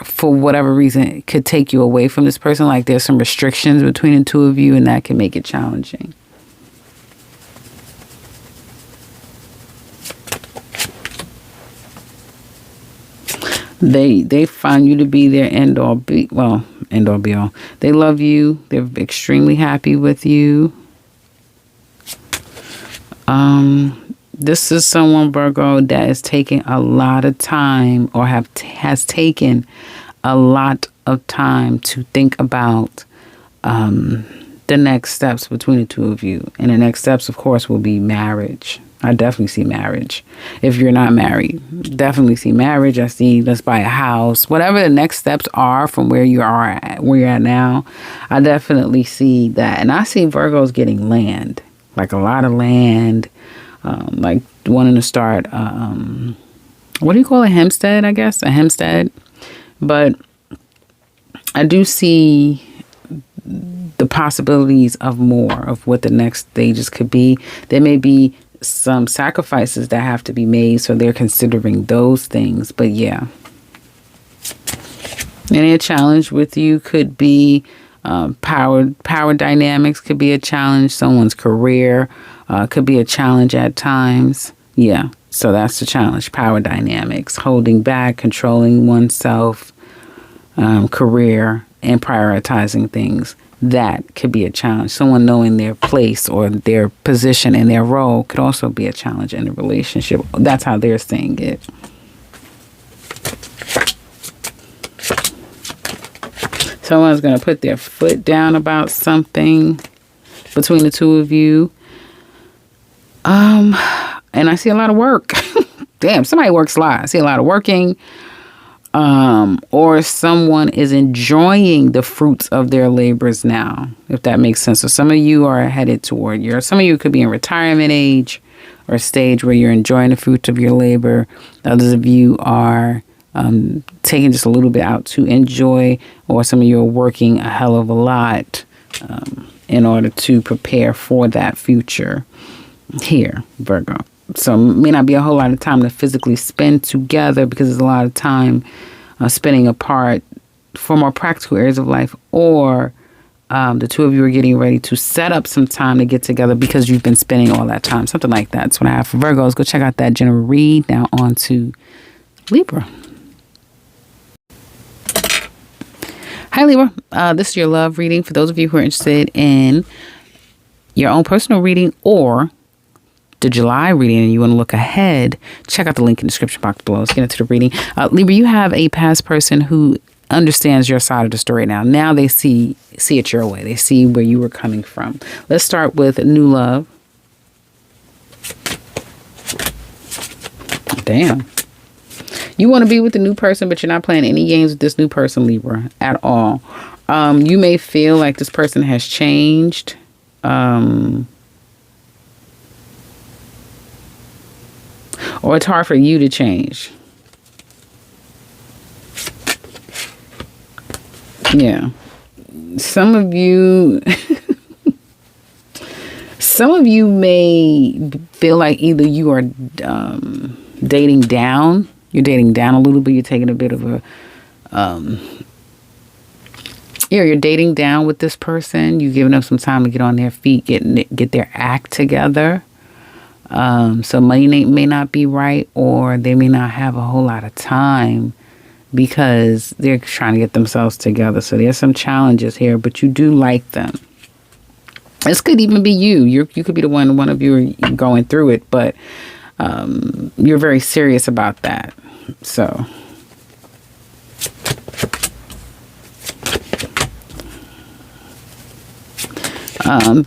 for whatever reason, could take you away from this person. Like there's some restrictions between the two of you, and that can make it challenging. They find you to be their end all be all. They love you. They're extremely happy with you. This is someone, Virgo, that is taking a lot of time, or has taken a lot of time to think about the next steps between the two of you. And the next steps, of course, will be marriage. I definitely see marriage. If you're not married, definitely see marriage. I see let's buy a house. Whatever the next steps are from where you're at now, I definitely see that. And I see Virgos getting land, like a lot of land, like wanting to start, what do you call a homestead, I guess? A homestead. But I do see the possibilities of more of what the next stages could be. There may be some sacrifices that have to be made, so they're considering those things. But yeah, any a challenge with you could be power dynamics, could be a challenge. Someone's career could be a challenge at times. Yeah, so that's the challenge. Power dynamics, holding back, controlling oneself, career, and prioritizing things. That could be a challenge. Someone knowing their place or their position and their role could also be a challenge in a relationship. That's how they're seeing it. Someone's going to put their foot down about something between the two of you. And I see a lot of work. Damn, somebody works a lot. I see a lot of working. Or someone is enjoying the fruits of their labors now, if that makes sense. So some of you are headed toward some of you could be in retirement age or a stage where you're enjoying the fruits of your labor. Others of you are taking just a little bit out to enjoy, or some of you are working a hell of a lot in order to prepare for that future here, Virgo. So it may not be a whole lot of time to physically spend together, because there's a lot of time spending apart for more practical areas of life, or the two of you are getting ready to set up some time to get together because you've been spending all that time. Something like that. That's what I have for Virgos. Go check out that general read. Now on to Libra. Hi, Libra. This is your love reading. For those of you who are interested in your own personal reading or the July reading and you want to look ahead, check out the link in the description box below. Let's get into the reading. Libra, you have a past person who understands your side of the story now. Now they see it your way. They see where you were coming from. Let's start with new love. Damn. You want to be with the new person, but you're not playing any games with this new person, Libra, at all. You may feel like this person has changed. Or it's hard for you to change. Yeah. Some of you may feel like either you are dating down. You're dating down a little bit. You're taking a bit of a, you're dating down with this person. You're giving them some time to get on their feet, get their act together. So money may not be right, or they may not have a whole lot of time because they're trying to get themselves together. So there's some challenges here, but you do like them. This could even be you. You could be the one of you are going through it, but you're very serious about that. So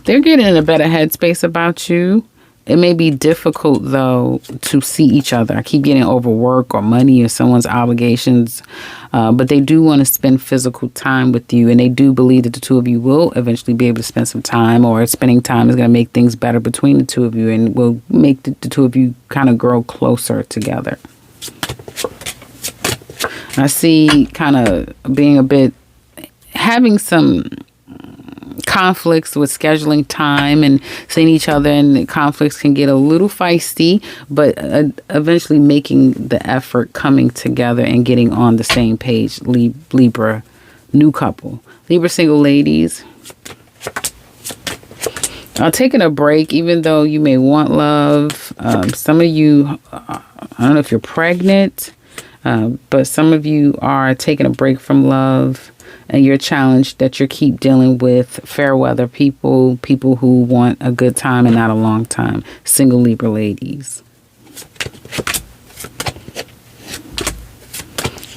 they're getting in a better headspace about you. It may be difficult, though, to see each other. I keep getting over work or money or someone's obligations, but they do want to spend physical time with you, and they do believe that the two of you will eventually be able to spend some time, or spending time is going to make things better between the two of you and will make the two of you kind of grow closer together. I see kind of being a bit, having some conflicts with scheduling time and seeing each other, and the conflicts can get a little feisty, but eventually making the effort, coming together and getting on the same page. Libra, new couple. Libra single ladies. Taking a break, even though you may want love. Some of you, I don't know if you're pregnant, but some of you are taking a break from love. And you're challenged that you keep dealing with fair weather people who want a good time and not a long time. Single Libra ladies.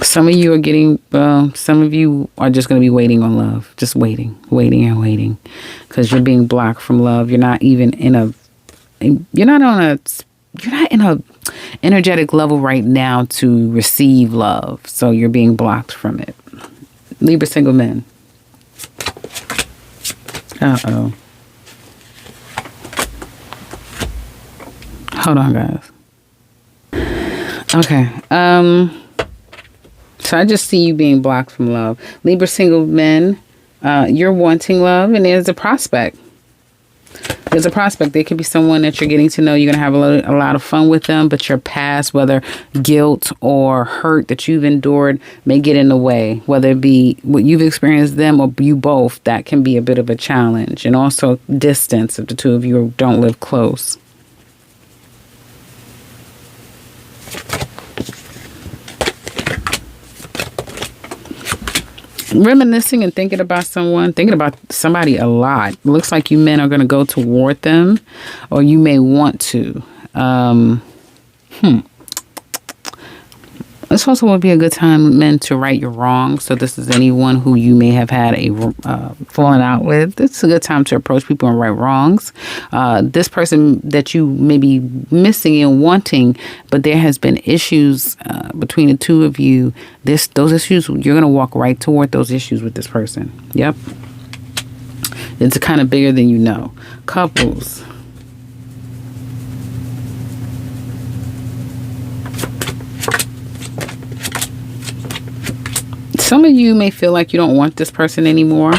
Some of you are getting, some of you are just going to be waiting on love. Just waiting. Because you're being blocked from love. You're not even in a energetic level right now to receive love. So you're being blocked from it. Libra single men. Uh-oh. Hold on, guys. Okay. So I just see you being blocked from love. Libra single men, you're wanting love, and there's a prospect. There's a prospect. There could be someone that you're getting to know. You're going to have a lot of fun with them, but your past, whether guilt or hurt that you've endured, may get in the way. Whether it be what you've experienced them or you both, that can be a bit of a challenge. And also distance if the two of you don't live close. Reminiscing and thinking about somebody a lot. Looks like you men are going to go toward them, or you may want to. This also would be a good time, men, to right your wrongs. So this is anyone who you may have had a falling out with. It's a good time to approach people and right wrongs. This person that you may be missing and wanting, but there has been issues between the two of you. Those issues, you're going to walk right toward those issues with this person. Yep. It's kind of bigger than you know. Couples. Some of you may feel like you don't want this person anymore.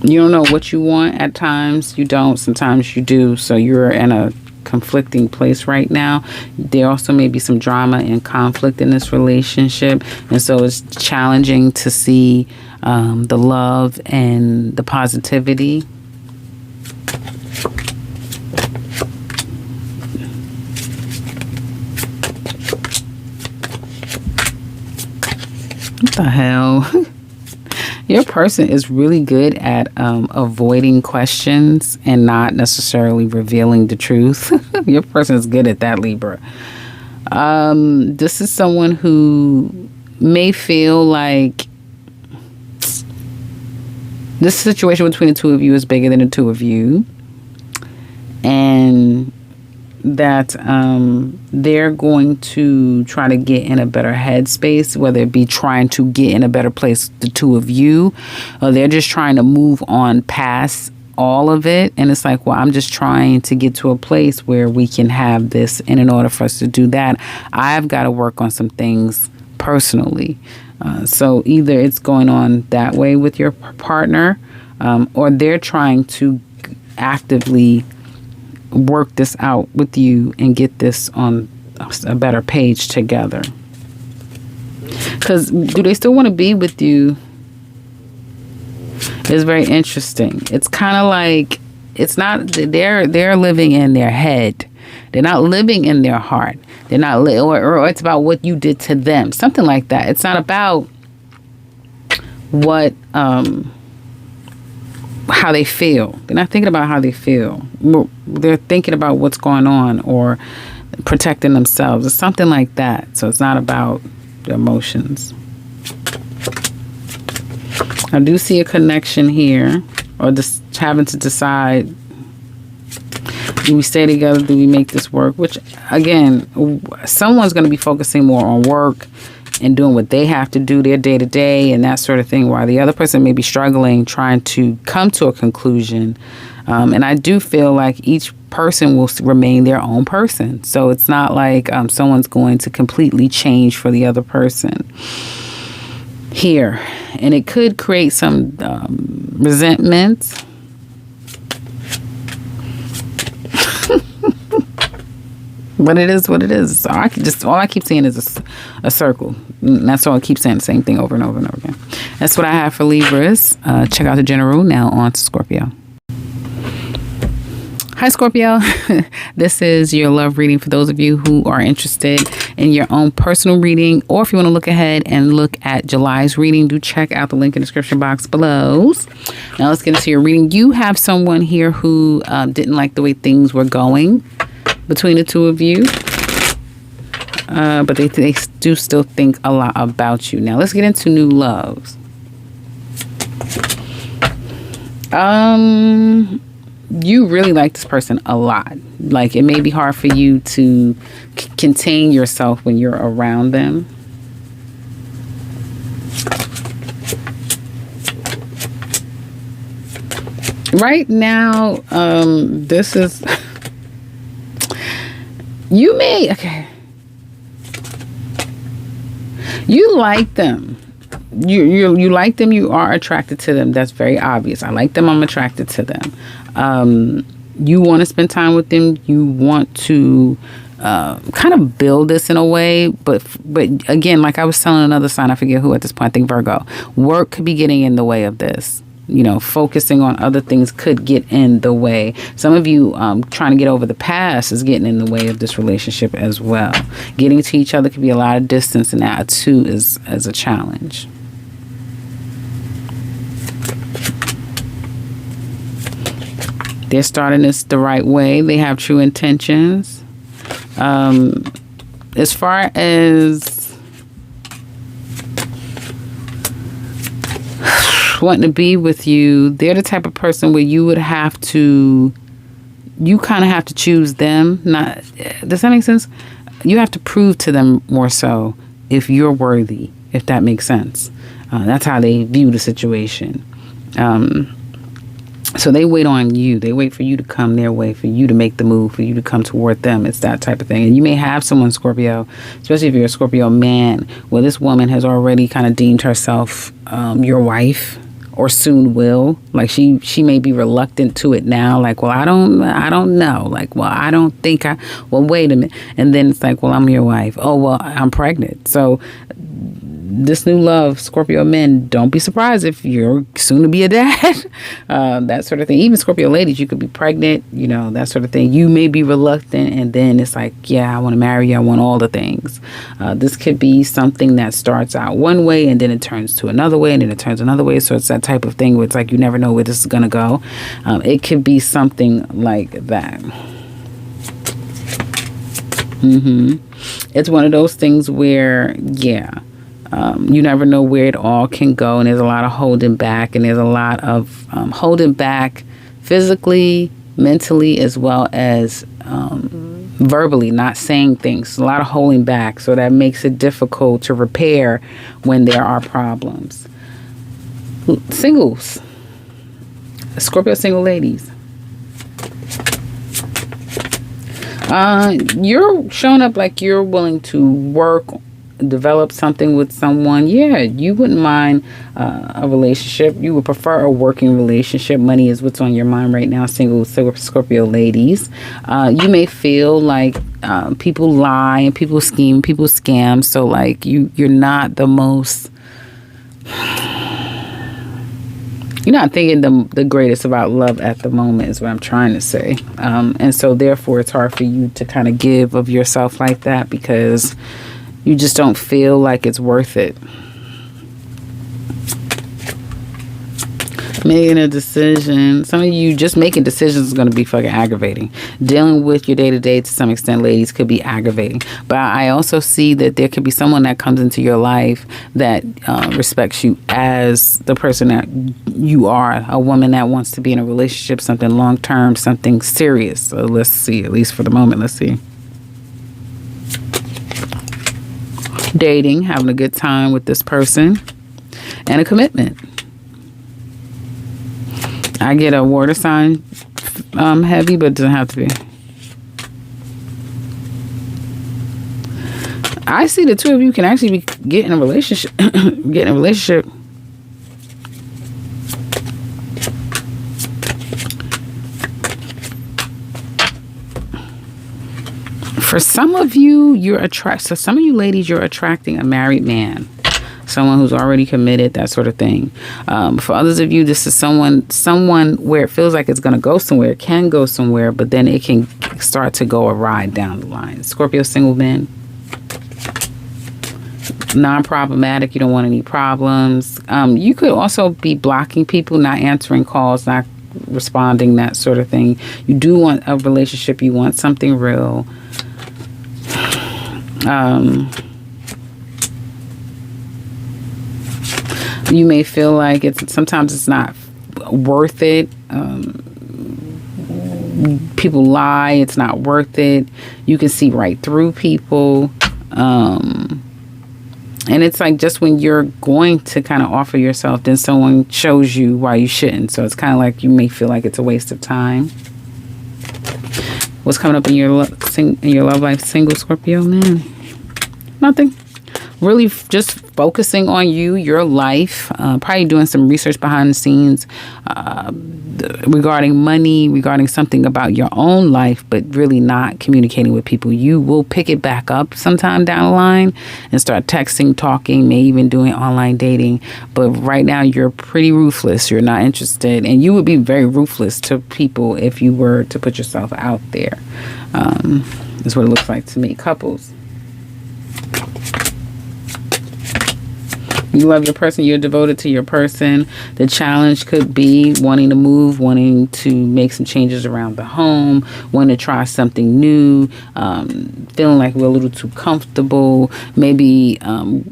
You don't know what you want at times. You don't. Sometimes you do. So you're in a conflicting place right now. There also may be some drama and conflict in this relationship. And so it's challenging to see the love and the positivity. What the hell? Your person is really good at avoiding questions and not necessarily revealing the truth. Your person is good at that, Libra. This is someone who may feel like this situation between the two of you is bigger than the two of you. And that they're going to try to get in a better headspace, whether it be trying to get in a better place, the two of you, or they're just trying to move on past all of it. And it's like, well, I'm just trying to get to a place where we can have this. And in order for us to do that, I've got to work on some things personally. So either it's going on that way with your partner, or they're trying to actively work this out with you and get this on a better page together. Because do they still want to be with you? It's very interesting. It's kind of like, it's not, they're living in their head. They're not living in their heart. They're not, or it's about what you did to them. Something like that. It's not about what, how they feel. They're not thinking about how they feel. They're thinking about what's going on or protecting themselves. It's something like that. So it's not about the emotions. I do see a connection here, or just having to decide, do we stay together? Do we make this work? Which, again, someone's going to be focusing more on work and doing what they have to do, their day-to-day and that sort of thing, while the other person may be struggling, trying to come to a conclusion. And I do feel like each person will remain their own person. So it's not like someone's going to completely change for the other person here. And it could create some resentment. But it is what it is. So all I keep seeing is a circle. And that's all I keep saying, the same thing over and over and over again. That's what I have for Libras. Check out the general. Now on to Scorpio. Hi, Scorpio. This is your love reading for those of you who are interested in your own personal reading, or if you want to look ahead and look at July's reading, do check out the link in the description box below. Now let's get into your reading. You have someone here who didn't like the way things were going between the two of you, but they do still think a lot about you. Now let's get into new loves. You really like this person a lot. Like, it may be hard for you to contain yourself when you're around them. Right now, this is you like them. You like them. You are attracted to them. That's very obvious. I like them. I'm attracted to them. You want to spend time with them. You want to kind of build this in a way. But again, like I was telling another sign, I forget who at this point, I think Virgo. Work could be getting in the way of this. You know, focusing on other things could get in the way. Some of you trying to get over the past is getting in the way of this relationship as well. Getting to each other could be a lot of distance, and that too is a challenge. They're starting this the right way. They have true intentions. As far as wanting to be with you, they're the type of person where you kind of have to choose them. Not, does that make sense? You have to prove to them more so if you're worthy, if that makes sense. That's how they view the situation. So they wait on you. They wait for you to come their way, for you to make the move, for you to come toward them. It's that type of thing. And you may have someone, Scorpio, especially if you're a Scorpio man, where this woman has already kind of deemed herself your wife, or soon will. Like she may be reluctant to it now. Like, well, I don't know. Like, well, I don't think well, wait a minute. And then it's like, well, I'm your wife. Oh, well, I'm pregnant. So this new love, Scorpio men, don't be surprised if you're soon to be a dad. That sort of thing. Even Scorpio ladies, you could be pregnant, you know, that sort of thing. You may be reluctant, and then it's like, yeah, I want to marry you. I want all the things. This could be something that starts out one way, and then it turns to another way, and then it turns another way. So it's that type of thing where it's like you never know where this is going to go. It could be something like that. It's one of those things where, yeah, you never know where it all can go, and there's a lot of holding back, and there's a lot of holding back physically, mentally, as well as verbally, not saying things. A lot of holding back, so that makes it difficult to repair when there are problems. Singles, Scorpio single ladies. You're showing up like you're willing to work develop something with someone, yeah, you wouldn't mind a relationship. You would prefer a working relationship. Money is what's on your mind right now, single Scorpio ladies. You may feel like people lie and people scheme, people scam. So like you're not the most... You're not thinking the greatest about love at the moment is what I'm trying to say. And so therefore it's hard for you to kind of give of yourself like that because you just don't feel like it's worth it. Making a decision. Some of you, just making decisions is going to be fucking aggravating. Dealing with your day-to-day to some extent, ladies, could be aggravating. But I also see that there could be someone that comes into your life that respects you as the person that you are. A woman that wants to be in a relationship, something long-term, something serious. So let's see, at least for the moment, let's see. Dating, having a good time with this person, and a commitment. I get a water sign heavy, but it doesn't have to be. I see the two of you can actually get in a relationship. Get in a relationship. For some of you, so some of you ladies, you're attracting a married man. Someone who's already committed, that sort of thing. For others of you, this is someone where it feels like it's going to go somewhere. It can go somewhere, but then it can start to go awry down the line. Scorpio single men. Non-problematic. You don't want any problems. You could also be blocking people, not answering calls, not responding, that sort of thing. You do want a relationship. You want something real. You may feel like sometimes it's not worth it. People lie. It's not worth it. You can see right through people. And it's like just when you're going to kind of offer yourself, then someone shows you why you shouldn't. So it's kind of like you may feel like it's a waste of time. What's coming up in your love life, single Scorpio man? Nothing. Really just focusing on you, your life, probably doing some research behind the scenes regarding money, regarding something about your own life, but really not communicating with people. You will pick it back up sometime down the line and start texting, talking, maybe even doing online dating. But right now you're pretty ruthless. You're not interested. And you would be very ruthless to people if you were to put yourself out there. Is what it looks like to me. Couples. You love your person. You're devoted to your person. The challenge could be wanting to move, wanting to make some changes around the home, wanting to try something new, feeling like we're a little too comfortable. Maybe,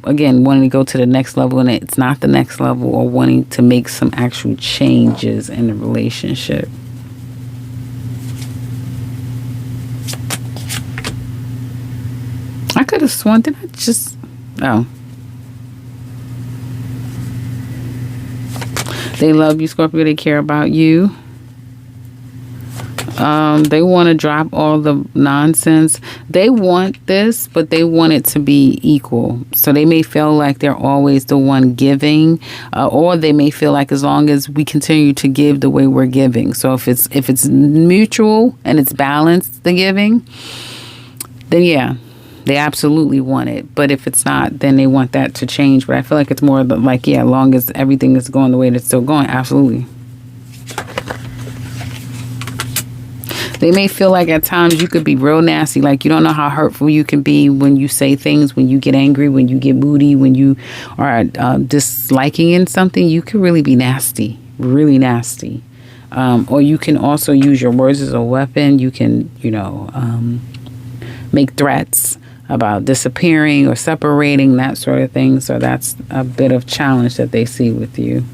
again, wanting to go to the next level and it's not the next level, or wanting to make some actual changes in the relationship. I could have sworn, did I just... Oh. They love you, Scorpio. They care about you. They want to drop all the nonsense. They want this, but they want it to be equal. So they may feel like they're always the one giving, or they may feel like as long as we continue to give the way we're giving. So if it's mutual and it's balanced, the giving, then yeah. They absolutely want it. But if it's not, then they want that to change. But I feel like it's more like, yeah, as long as everything is going the way it's still going, absolutely. They may feel like at times you could be real nasty. Like you don't know how hurtful you can be when you say things, when you get angry, when you get moody, when you are disliking in something. You can really be nasty, really nasty. Or you can also use your words as a weapon. You can, make threats about disappearing or separating, that sort of thing. So that's a bit of challenge that they see with you.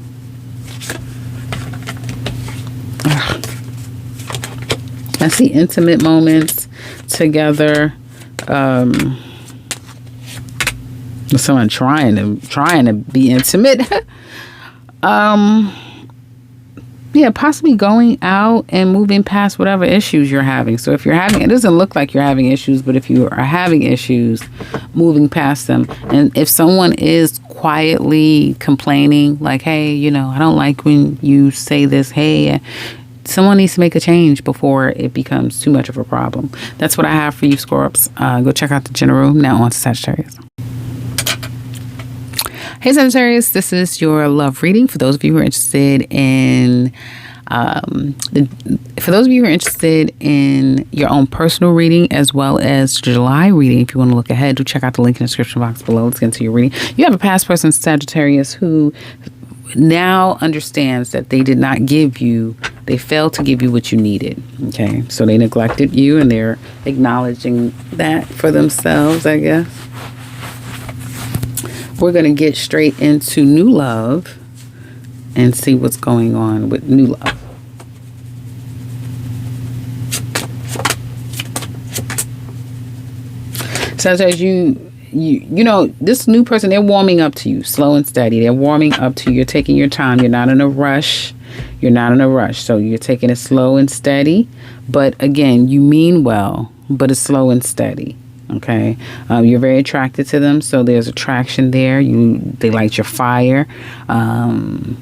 I see intimate moments together. Someone trying to be intimate. Yeah, possibly going out and moving past whatever issues you're having. So if you're having, it doesn't look like you're having issues, but if you are having issues, moving past them. And if someone is quietly complaining, like, hey, you know, I don't like when you say this, hey, someone needs to make a change before it becomes too much of a problem. That's what I have for you, Scorps. Go check out the general. Now on to Sagittarius. Hey Sagittarius, this is your love reading. For those of you who are interested in your own personal reading as well as July reading, if you want to look ahead, do check out the link in the description box below. Let's get into your reading. You have a past person, Sagittarius, who now understands that they failed to give you what you needed. Okay, so they neglected you, and they're acknowledging that for themselves, I guess. We're going to get straight into new love and see what's going on with new love. Sagittarius, you know, this new person, they're warming up to you slow and steady. They're warming up to you. You're taking your time. You're not in a rush. So you're taking it slow and steady. But again, you mean well, but it's slow and steady. Okay, you're very attracted to them, so there's attraction there. They light your fire, and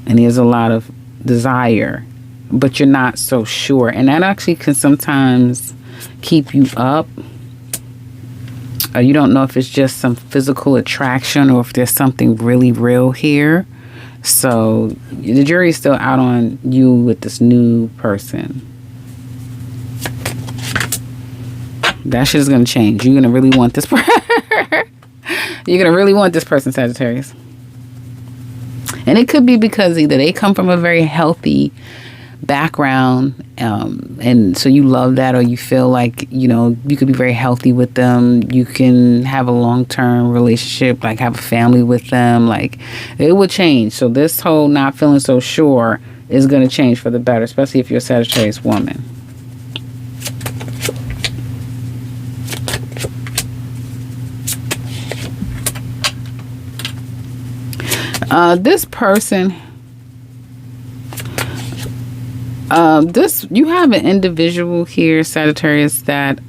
there's a lot of desire, but you're not so sure, and that actually can sometimes keep you up. You don't know if it's just some physical attraction or if there's something really real here. So the jury's still out on you with this new person. That shit is going to change. You're going to really want this person. You're going to really want this person, Sagittarius. And it could be because either they come from a very healthy background, and so you love that, or you feel like, you know, you could be very healthy with them. You can have a long-term relationship, like have a family with them. Like, it will change. So this whole not feeling so sure is going to change for the better, especially if you're a Sagittarius woman. This person, you have an individual here, Sagittarius, that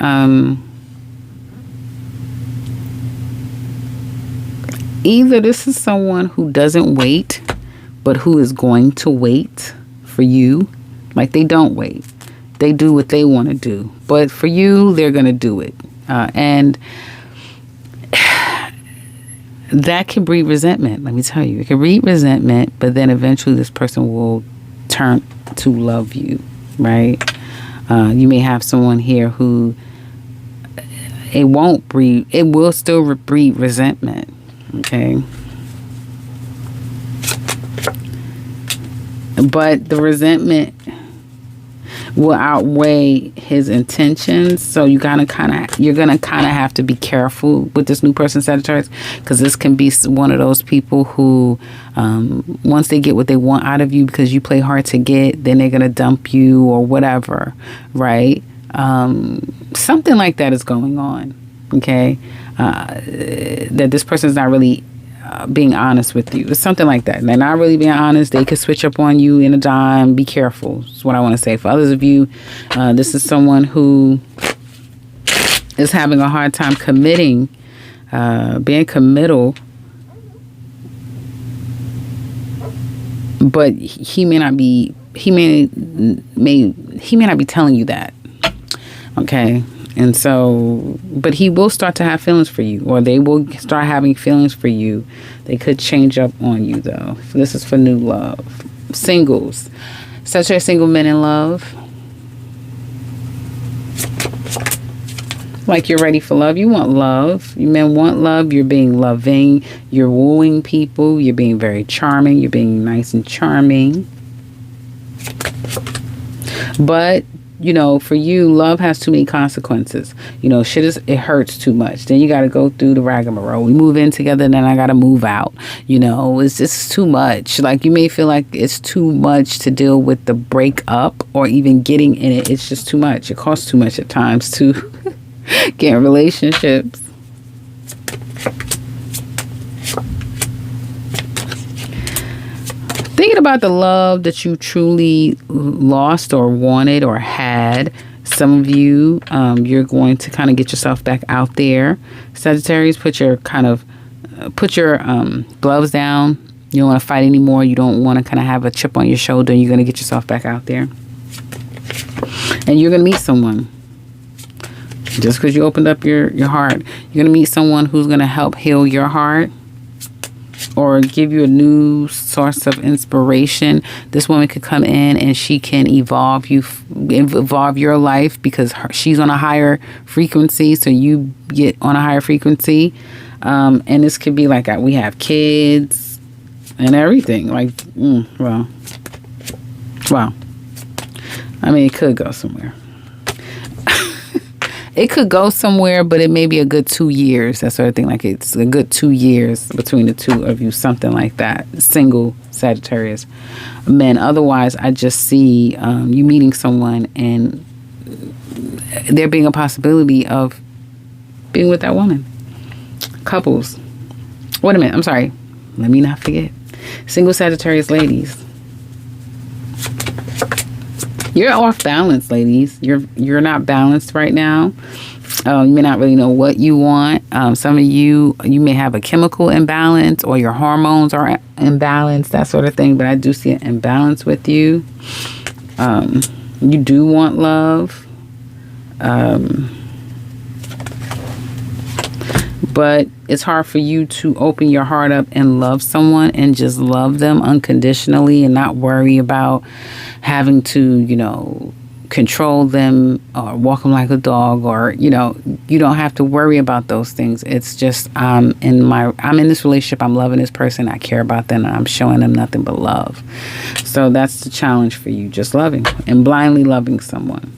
either this is someone who doesn't wait, but who is going to wait for you. Like, they don't wait. They do what they want to do. But for you, they're going to do it. And that can breed resentment. Let me tell you, it can breed resentment, but then eventually this person will turn to love you, right? You may have someone here who it will still breed resentment, okay? But the resentment will outweigh his intentions. So you're gonna kind of have to be careful with this new person, Sagittarius, because this can be one of those people who once they get what they want out of you because you play hard to get, then they're gonna dump you or whatever, right? Something like that is going on, okay? That this person is not really being honest with you. It's something like that. They're not really being honest. They could switch up on you in a dime. Be careful. That's what I want to say. For others of you, this is someone who is having a hard time committing, being committal, but he may not be telling you that. Okay. And so, but he will start to have feelings for you, or they will start having feelings for you. They could change up on you, though. This is for new love. Singles. Such a single men in love. Like you're ready for love. You want love. You men want love. You're being loving. You're wooing people. You're being very charming. You're being nice and charming. But you know, for you, love has too many consequences. You know, it hurts too much. Then you got to go through the rigmarole. We move in together, then I got to move out. You know, it's just too much. Like, you may feel like it's too much to deal with the breakup or even getting in it. It's just too much. It costs too much at times to get in relationships. thinking about the love that you truly lost or wanted or had. Some of you, you're going to kind of get yourself back out there. Sagittarius, put your gloves down. You don't want to fight anymore. You don't want to kind of have a chip on your shoulder. You're going to get yourself back out there. And you're going to meet someone. Just because you opened up your heart, you're going to meet someone who's going to help heal your heart or give you a new source of inspiration. This woman could come in and she can evolve your life because she's on a higher frequency, so you get on a higher frequency. And this could be like we have kids and everything. Like, wow. I mean, it could go somewhere. It could go somewhere, but it may be a good 2 years, that sort of thing. Like it's a good 2 years between the two of you, something like that. Single Sagittarius men. Otherwise, I just see you meeting someone and there being a possibility of being with that woman. Couples. Wait a minute. I'm sorry. Let me not forget. Single Sagittarius ladies. You're off balance, ladies. You're not balanced right now. You may not really know what you want. Some of you may have a chemical imbalance or your hormones are imbalanced, that sort of thing. But I do see an imbalance with you. You do want love. But it's hard for you to open your heart up and love someone and just love them unconditionally and not worry about having to, control them or walk them like a dog or, you don't have to worry about those things. It's just I'm in this relationship. I'm loving this person. I care about them and I'm showing them nothing but love. So that's the challenge for you. Just loving and blindly loving someone.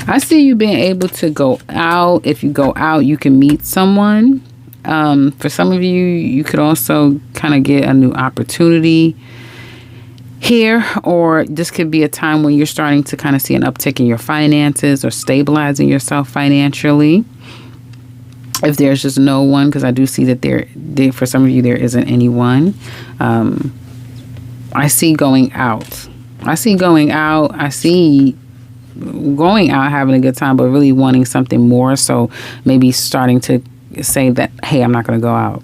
I see you being able to go out. If you go out, you can meet someone. For some of you, you could also kind of get a new opportunity here, or this could be a time when you're starting to kind of see an uptick in your finances or stabilizing yourself financially. If there's just no one, because I do see that there for some of you, there isn't anyone. I see going out. I see going out, having a good time, but really wanting something more. So maybe starting to say that, hey, I'm not going to go out.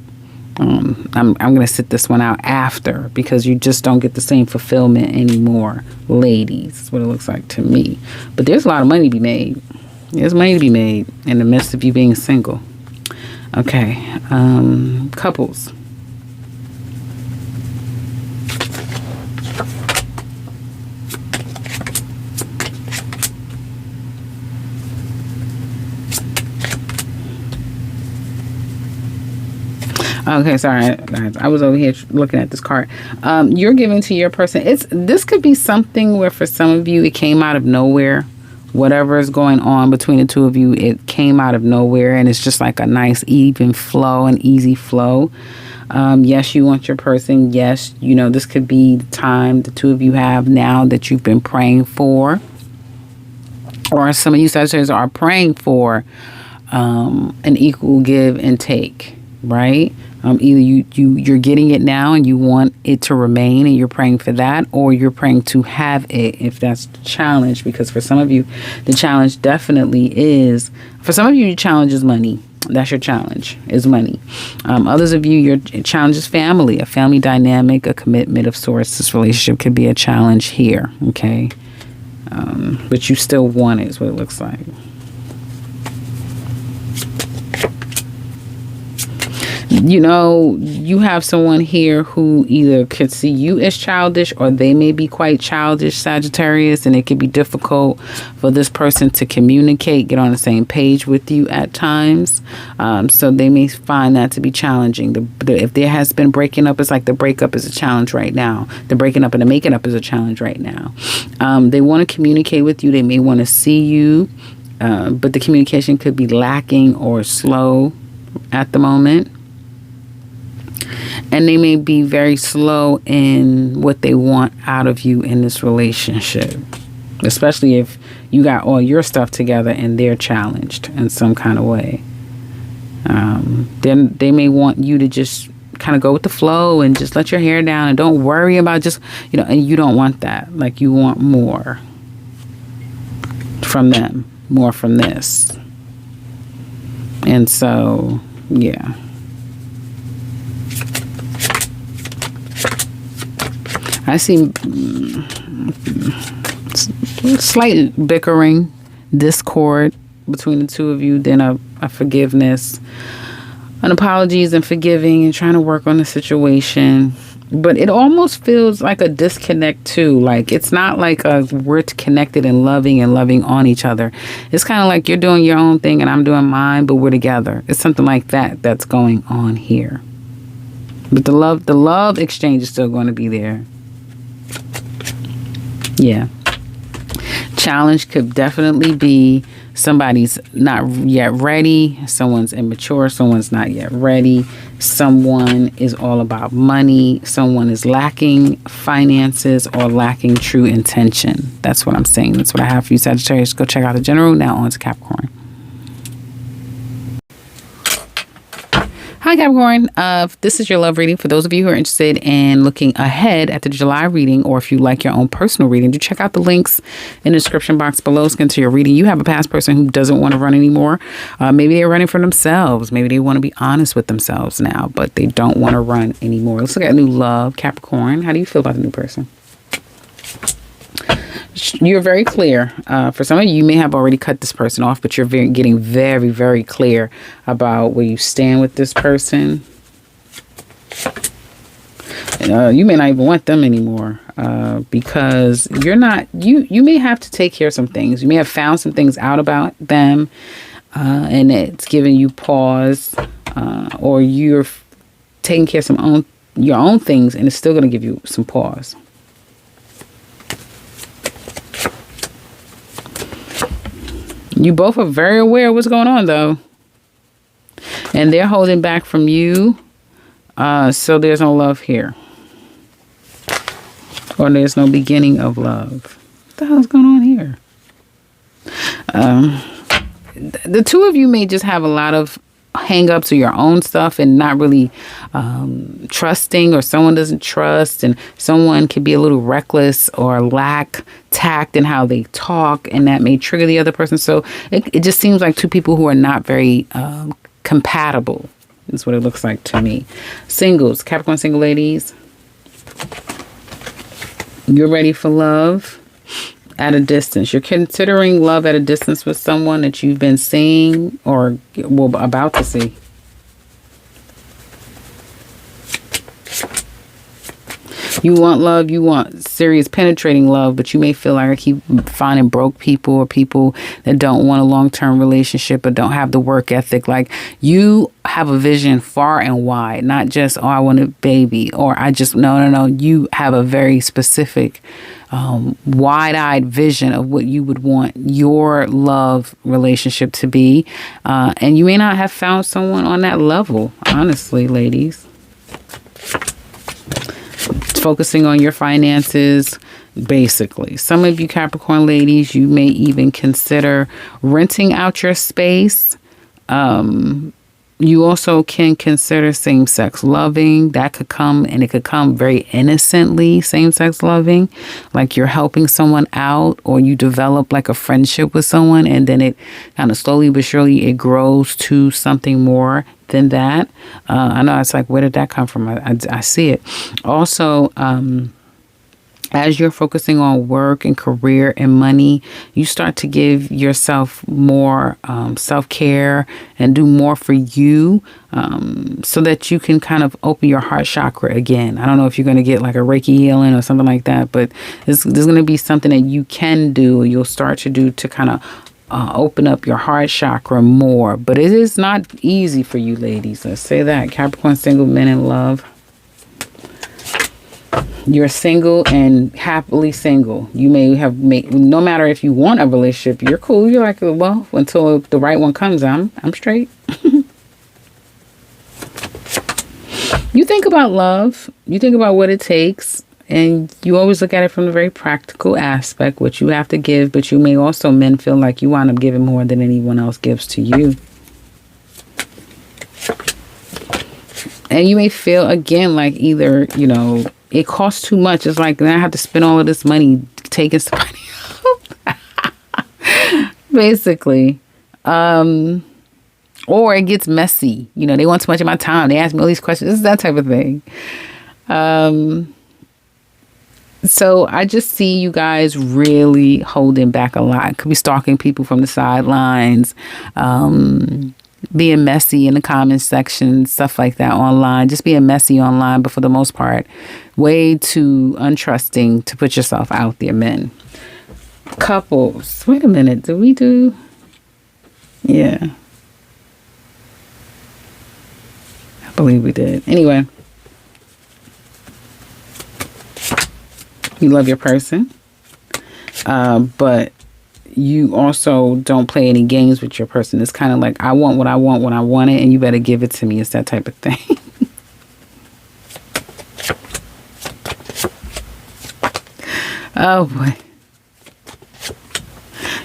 I'm going to sit this one out after, because you just don't get the same fulfillment anymore. Ladies, that's what it looks like to me. But there's a lot of money to be made. There's money to be made in the midst of you being single. Okay. Couples. Okay, sorry, guys. I was over here looking at this card. You're giving to your person. This could be something where for some of you it came out of nowhere. Whatever is going on between the two of you, it came out of nowhere, and it's just like a nice even flow, an easy flow. Yes, you want your person. Yes, this could be the time the two of you have now that you've been praying for, or some of you Sagittarius are praying for an equal give and take, right? Either you're getting it now and you want it to remain and you're praying for that, or you're praying to have it, if that's the challenge. Because for some of you, the challenge definitely is, for some of you, your challenge is money. That's your challenge, is money. Others of you, your challenge is family, a family dynamic, a commitment of sorts. This relationship could be a challenge here, okay? But you still want it, is what it looks like. You have someone here who either could see you as childish, or they may be quite childish, Sagittarius, and it could be difficult for this person to communicate, get on the same page with you at times. So they may find that to be challenging. If there has been breaking up, it's like the breakup is a challenge right now. The breaking up and the making up is a challenge right now. They want to communicate with you. They may want to see you, but the communication could be lacking or slow at the moment. And they may be very slow in what they want out of you in this relationship. especially if you got all your stuff together and they're challenged in some kind of way. Then they may want you to just kind of go with the flow and just let your hair down and don't worry about just, and you don't want that. Like, you want more from them, more from this. And so, yeah. I see slight bickering, discord between the two of you, then a forgiveness, an apologies and forgiving and trying to work on the situation. But it almost feels like a disconnect too. Like, it's not like we're connected and loving on each other. It's kind of like you're doing your own thing and I'm doing mine, but we're together. It's something like that that's going on here. But the love exchange is still going to be there. Yeah. Challenge could definitely be somebody's not yet ready, someone's immature, someone's not yet ready, someone is all about money, someone is lacking finances or lacking true intention. That's what I'm saying. That's what I have for you, Sagittarius. Go check out the general. Now on to Capricorn. Hi, Capricorn. This is your love reading. For those of you who are interested in looking ahead at the July reading, or if you like your own personal reading, do check out the links in the description box below. Let's get into your reading. You have a past person who doesn't want to run anymore. Maybe they're running for themselves. Maybe they want to be honest with themselves now, but they don't want to run anymore. Let's look at new love, Capricorn. How do you feel about the new person? You're very clear. For some of you, you may have already cut this person off, but you're getting very, very clear about where you stand with this person. You may not even want them anymore because you're not. You may have to take care of some things. You may have found some things out about them, and it's giving you pause, or you're taking care of your own things, and it's still going to give you some pause. You both are very aware of what's going on, though. And they're holding back from you. So there's no love here. Or there's no beginning of love. What the hell's going on here? The two of you may just have a lot of hang-ups of your own stuff and not really trusting, or someone doesn't trust, and someone could be a little reckless or lack tact in how they talk, and that may trigger the other person. So it just seems like two people who are not very compatible is what it looks like to me. Singles, Capricorn single ladies, you're ready for love at a distance. You're considering love at a distance with someone that you've been seeing or about to see. You want love, you want serious penetrating love, but you may feel like I keep finding broke people or people that don't want a long-term relationship but don't have the work ethic. Like, you have a vision far and wide, not just, I want a baby, or I just, no. You have a very specific, wide-eyed vision of what you would want your love relationship to be. And you may not have found someone on that level, honestly, ladies. Focusing on your finances, basically. Some of you Capricorn ladies, you may even consider renting out your space. You also can consider same-sex loving. That could come, and it could come very innocently, same-sex loving. Like you're helping someone out, or you develop like a friendship with someone, and then it kind of slowly but surely it grows to something more than that. I know it's like, where did that come from? I see it. Also, as you're focusing on work and career and money, you start to give yourself more self-care and do more for you, so that you can kind of open your heart chakra again. I don't know if you're going to get like a Reiki healing or something like that, but there's going to be something that you can do, you'll start to do to kind of open up your heart chakra more. But it is not easy for you ladies. Let's say that. Capricorn single men in love. You're single and happily single. You may have made, no matter if you want a relationship, you're cool. You're like, well, until the right one comes, I'm straight. You think about love. You think about what it takes. And you always look at it from the very practical aspect, what you have to give, but you may also, men feel like you wind up giving more than anyone else gives to you. And you may feel, again, like either, you know, it costs too much. It's like, then I have to spend all of this money taking somebody out. Basically. Or it gets messy. You know, they want too much of my time. They ask me all these questions. This is that type of thing. So I just see you guys really holding back a lot. Could be stalking people from the sidelines, being messy in the comment section, stuff like that online. Just being messy online, but for the most part, way too untrusting to put yourself out there, men. Couples. Wait a minute. Did we do? Yeah. I believe we did. Anyway. You love your person, but you also don't play any games with your person. It's kind of like, I want what I want when I want it, and you better give it to me. It's that type of thing. Oh, boy.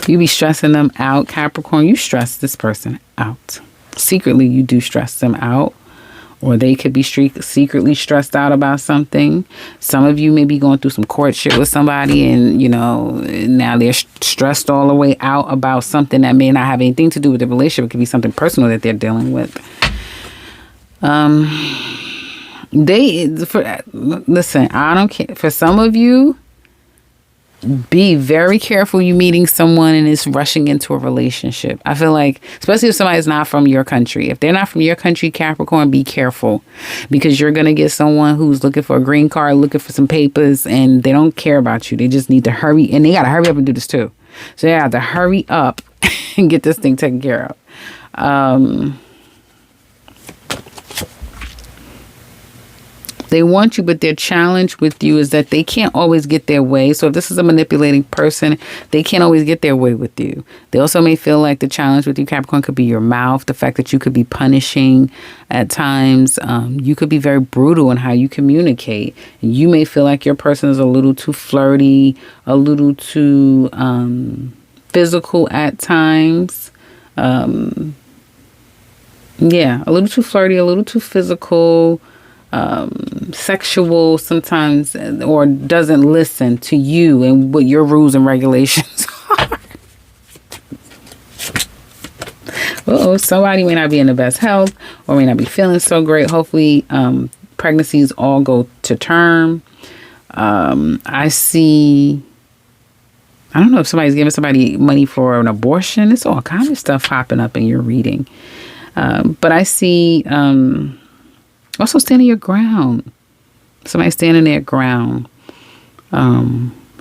You be stressing them out, Capricorn. You stress this person out. Secretly, you do stress them out. Or they could be secretly stressed out about something. Some of you may be going through some courtship with somebody, and, you know, now they're stressed all the way out about something that may not have anything to do with the relationship. It could be something personal that they're dealing with. Listen, I don't care. For some of you, be very careful you meeting someone and is rushing into a relationship. I feel like, especially if somebody's not from your country. If they're not from your country, Capricorn, be careful. Because you're going to get someone who's looking for a green card, looking for some papers, and they don't care about you. They just need to hurry. And they got to hurry up and do this too. So they have to hurry up and get this thing taken care of. They want you, but their challenge with you is that they can't always get their way. So if this is a manipulating person, they can't always get their way with you. They also may feel like the challenge with you, Capricorn, could be your mouth, the fact that you could be punishing at times. You could be very brutal in how you communicate. You may feel like your person is a little too flirty, a little too physical at times. Yeah, a little too flirty, a little too physical. Sexual sometimes, or doesn't listen to you and what your rules and regulations are. Somebody may not be in the best health or may not be feeling so great. Hopefully pregnancies all go to term. I see, I don't know if somebody's giving somebody money for an abortion. It's all kind of stuff popping up in your reading. But I see also standing your ground. Somebody standing their ground.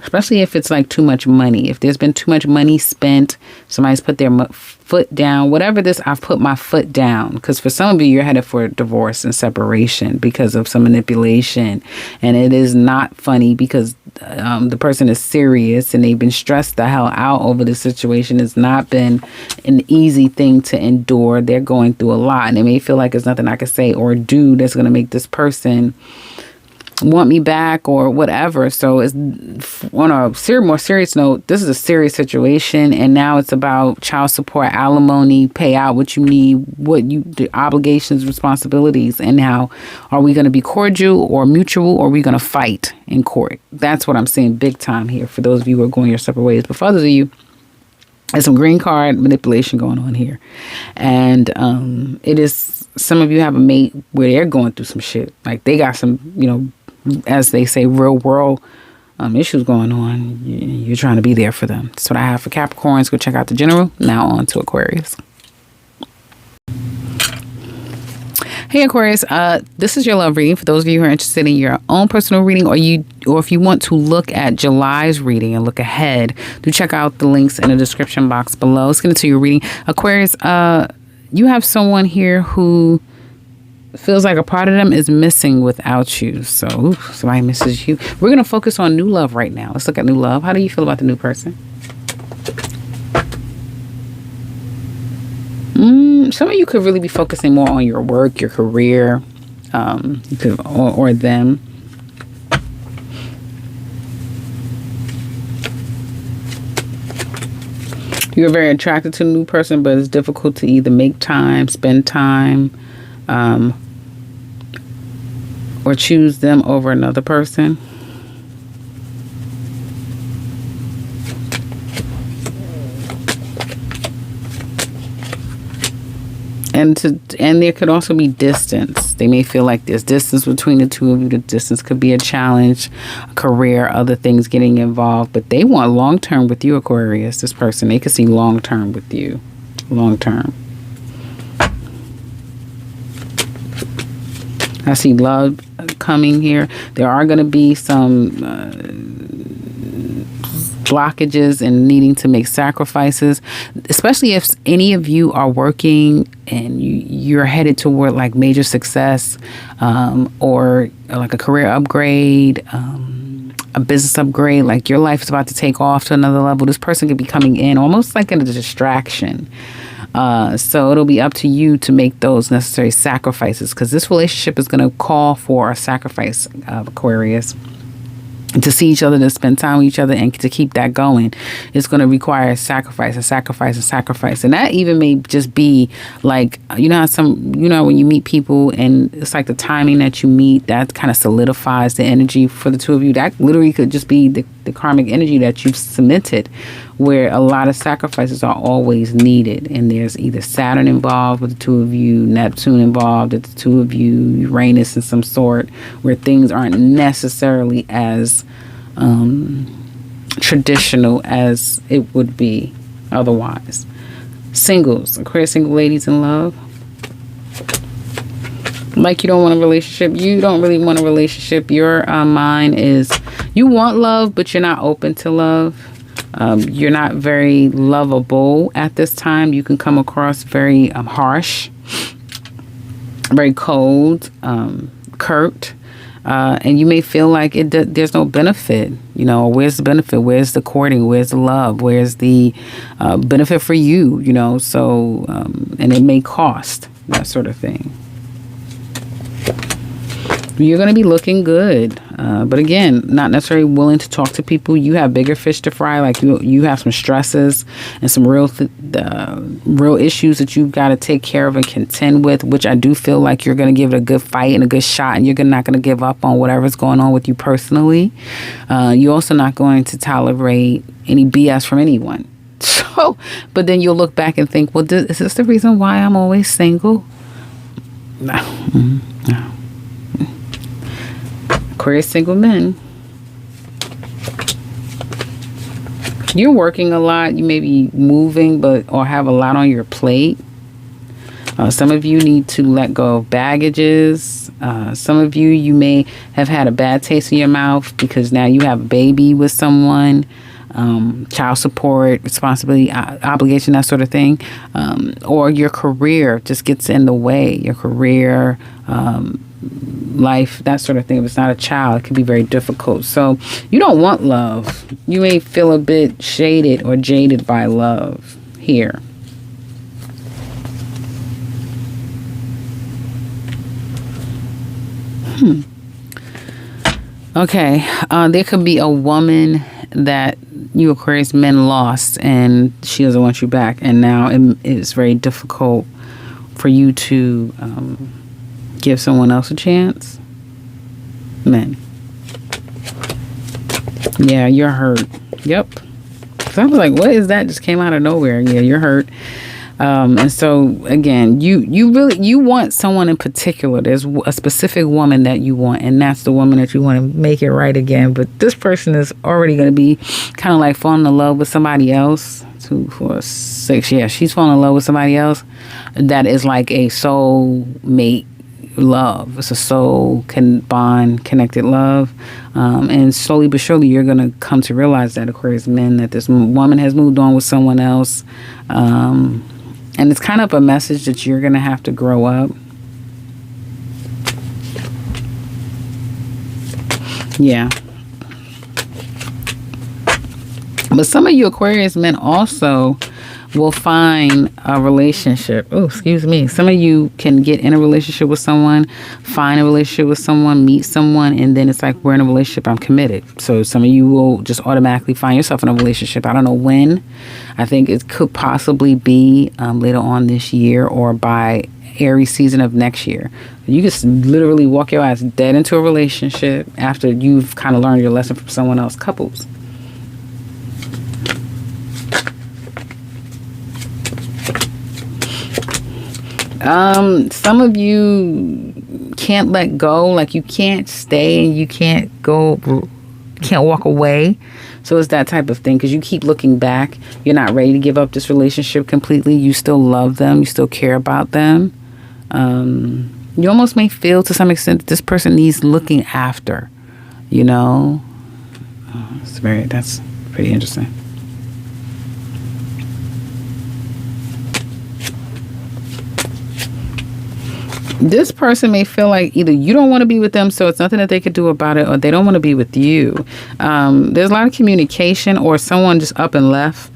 Especially if it's like too much money. If there's been too much money spent, somebody's put their foot down. Whatever this, I've put my foot down. Because for some of you, you're headed for divorce and separation because of some manipulation. And it is not funny because the person is serious and they've been stressed the hell out over the situation. It's not been an easy thing to endure. They're going through a lot. And it may feel like there's nothing I can say or do that's going to make this person want me back or whatever. So it's on a more serious note, this is a serious situation, and now it's about child support, alimony, pay out what you need, the obligations, responsibilities, and how are we going to be cordial or mutual, or are we going to fight in court? That's what I'm saying big time here for those of you who are going your separate ways. But for others of you, there's some green card manipulation going on here. And it is, some of you have a mate where they're going through some shit. Like they got some, as they say, real world issues going on. You're trying to be there for them. That's what I have for Capricorns. Go check out the general. Now on to Aquarius. Hey Aquarius, this is your love reading for those of you who are interested in your own personal reading, or if you want to look at July's reading and look ahead, do check out the links in the description box below. Let's get into your reading. Aquarius, you have someone here who feels like a part of them is missing without you. So somebody misses you. We're going to focus on new love right now. Let's look at new love. How do you feel about the new person? Some of you could really be focusing more on your work, your career, or them. You're very attracted to a new person, but it's difficult to either make time, spend time, or choose them over another person. And there could also be distance. They may feel like there's distance between the two of you. The distance could be a challenge, a career, other things getting involved. But they want long-term with you, Aquarius, this person. They could see long-term with you. Long-term. I see love coming here. There are going to be some blockages and needing to make sacrifices, especially if any of you are working and you're headed toward like major success, or like a career upgrade, a business upgrade, like your life is about to take off to another level. This person could be coming in almost like in a distraction. So it'll be up to you to make those necessary sacrifices, because this relationship is going to call for a sacrifice of Aquarius. To see each other, to spend time with each other, and to keep that going, it's going to require a sacrifice, a sacrifice, a sacrifice. And that even may just be like, you know how when you meet people and it's like the timing that you meet, that kind of solidifies the energy for the two of you. That literally could just be the karmic energy that you've cemented, where a lot of sacrifices are always needed. And there's either Saturn involved with the two of you, Neptune involved with the two of you, Uranus in some sort, where things aren't necessarily as traditional as it would be otherwise. Singles, Aquarius single ladies in love. Like you don't want a relationship. You don't really want a relationship. Your mind is, you want love, but you're not open to love. You're not very lovable at this time. You can come across very harsh, very cold, curt. And you may feel like there's no benefit. You know, where's the benefit? Where's the courting? Where's the love? Where's the benefit for you? You know, so, and it may cost, that sort of thing. You're going to be looking good. But again, not necessarily willing to talk to people. You have bigger fish to fry. Like you have some stresses and some real issues that you've got to take care of and contend with, which I do feel like you're going to give it a good fight and a good shot, and you're not going to give up on whatever's going on with you personally. You're also not going to tolerate any BS from anyone. So, but then you'll look back and think, well, is this the reason why I'm always single? No. No. Aquarius single men. You're working a lot. You may be moving, or have a lot on your plate. Some of you need to let go of baggages. Some of you may have had a bad taste in your mouth because now you have a baby with someone. Child support, responsibility, obligation, that sort of thing. Or your career just gets in the way. Your career, life, that sort of thing. If it's not a child, it can be very difficult. So you don't want love. You may feel a bit shaded or jaded by love here. Okay. There could be a woman that you Aquarius men lost, and she doesn't want you back, and now it's very difficult for you to give someone else a chance. Men. Yeah, you're hurt. Yep. So I was like, what is that? Just came out of nowhere. Yeah, you're hurt. And so again, you want someone in particular. There's a specific woman that you want, and that's the woman that you want to make it right again. But this person is already going to be kind of like falling in love with somebody else. 2, 4, 6. Yeah, she's falling in love with somebody else. That is like a soul mate love. It's a soul bond connected love. And slowly but surely you're going to come to realize that, Aquarius men, that this woman has moved on with someone else. And it's kind of a message that you're going to have to grow up. Yeah. But some of you Aquarius men also will find a relationship. Oh, excuse me. Some of you can get in a relationship with someone, find a relationship with someone, meet someone, and then it's like, we're in a relationship, I'm committed. So some of you will just automatically find yourself in a relationship. I don't know when. I think it could possibly be later on this year or by Aries season of next year. You just literally walk your ass dead into a relationship after you've kind of learned your lesson from someone else. Couples. Some of you can't let go, like you can't stay, you can't walk away. So it's that type of thing, because you keep looking back. You're not ready to give up this relationship completely. You still love them. You still care about them. You almost may feel to some extent that this person needs looking after, you know. That's pretty interesting. This person may feel like either you don't want to be with them, so it's nothing that they could do about it, or they don't want to be with you. There's a lot of communication, or someone just up and left,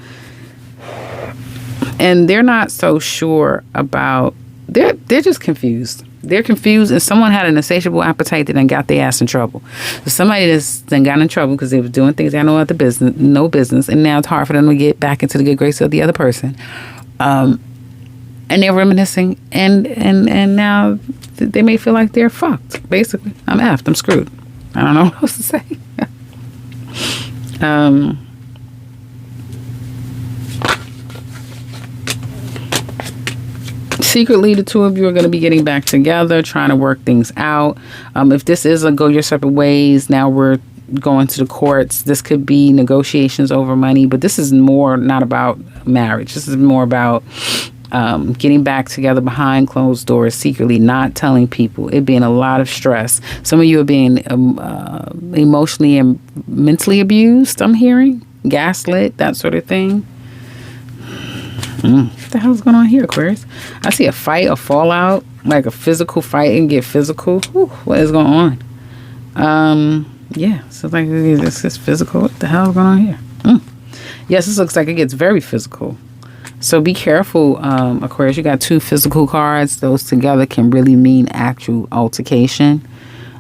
and they're not so sure about. They're just confused. They're confused, and someone had an insatiable appetite that then got their ass in trouble. So somebody that's then got in trouble because they were doing things they had no business, and now it's hard for them to get back into the good graces of the other person. And they're reminiscing, and now they may feel like they're fucked. Basically, I'm effed. I'm screwed. I don't know what else to say. Secretly, the two of you are going to be getting back together, trying to work things out. If this is a go your separate ways, now we're going to the courts. This could be negotiations over money, but this is more not about marriage. This is more about getting back together behind closed doors, secretly, not telling people. It being a lot of stress. Some of you are being emotionally and mentally abused, I'm hearing. Gaslit, that sort of thing. What the hell is going on here, Aquarius? I see a fight, a fallout, like a physical fight and get physical. Whew, what is going on? Yeah, so like this is physical. What the hell is going on here? Yes, this looks like it gets very physical. So be careful, Aquarius. You got two physical cards. Those together can really mean actual altercation.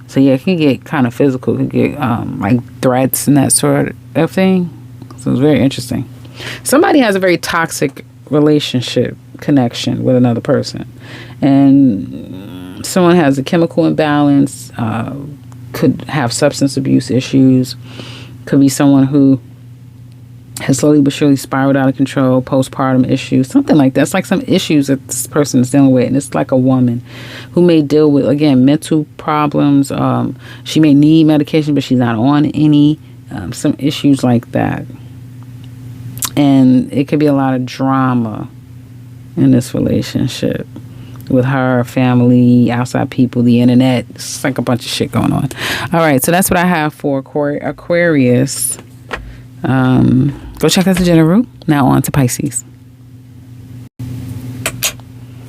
So yeah, it can get kind of physical. It can get like threats and that sort of thing. So it's very interesting. Somebody has a very toxic relationship connection with another person, and someone has a chemical imbalance, could have substance abuse issues, could be someone who has slowly but surely spiraled out of control, postpartum issues, something like that. It's like some issues that this person is dealing with, and it's like a woman who may deal with, again, mental problems. She may need medication, but she's not on any, some issues like that. And it could be a lot of drama in this relationship with her, family, outside people, the internet. It's like a bunch of shit going on. All right, so that's what I have for Aquarius. Go check out the general. Now on to Pisces.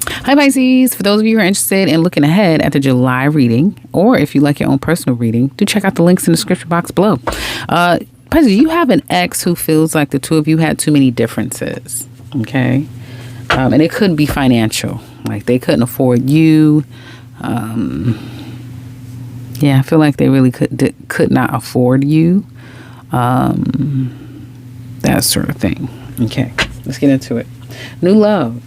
Hi, Pisces. For those of you who are interested in looking ahead at the July reading, or if you like your own personal reading, do check out the links in the description box below. Pisces, you have an ex who feels like the two of you had too many differences, okay? And it couldn't be financial. Like, they couldn't afford you. Yeah, I feel like they really could not afford you. That sort of thing. Okay, let's get into it. New love.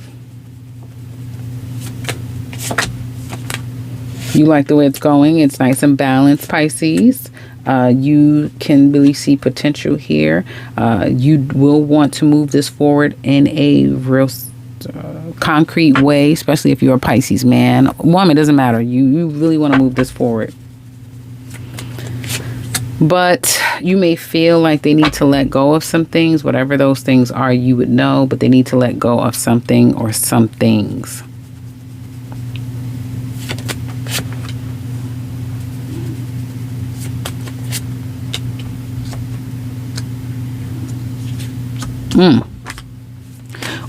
You like the way it's going. It's nice and balanced, Pisces. You can really see potential here. You will want to move this forward in a real concrete way, especially if you're a Pisces man. Woman, doesn't matter. You really want to move this forward. But you may feel like they need to let go of some things. Whatever those things are, you would know. But they need to let go of something or some things.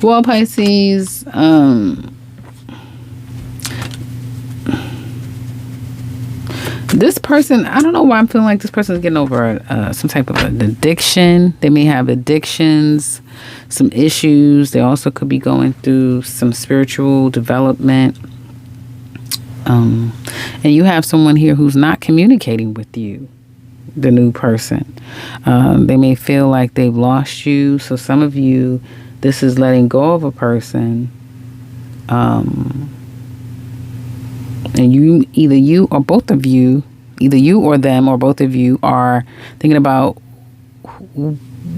Well, Pisces, This person, I don't know why I'm feeling like this person is getting over some type of an addiction. They may have addictions, some issues. They also could be going through some spiritual development. And you have someone here who's not communicating with you, the new person. They may feel like they've lost you. So some of you, this is letting go of a person. And either you or both of you, either you or them or both of you are thinking about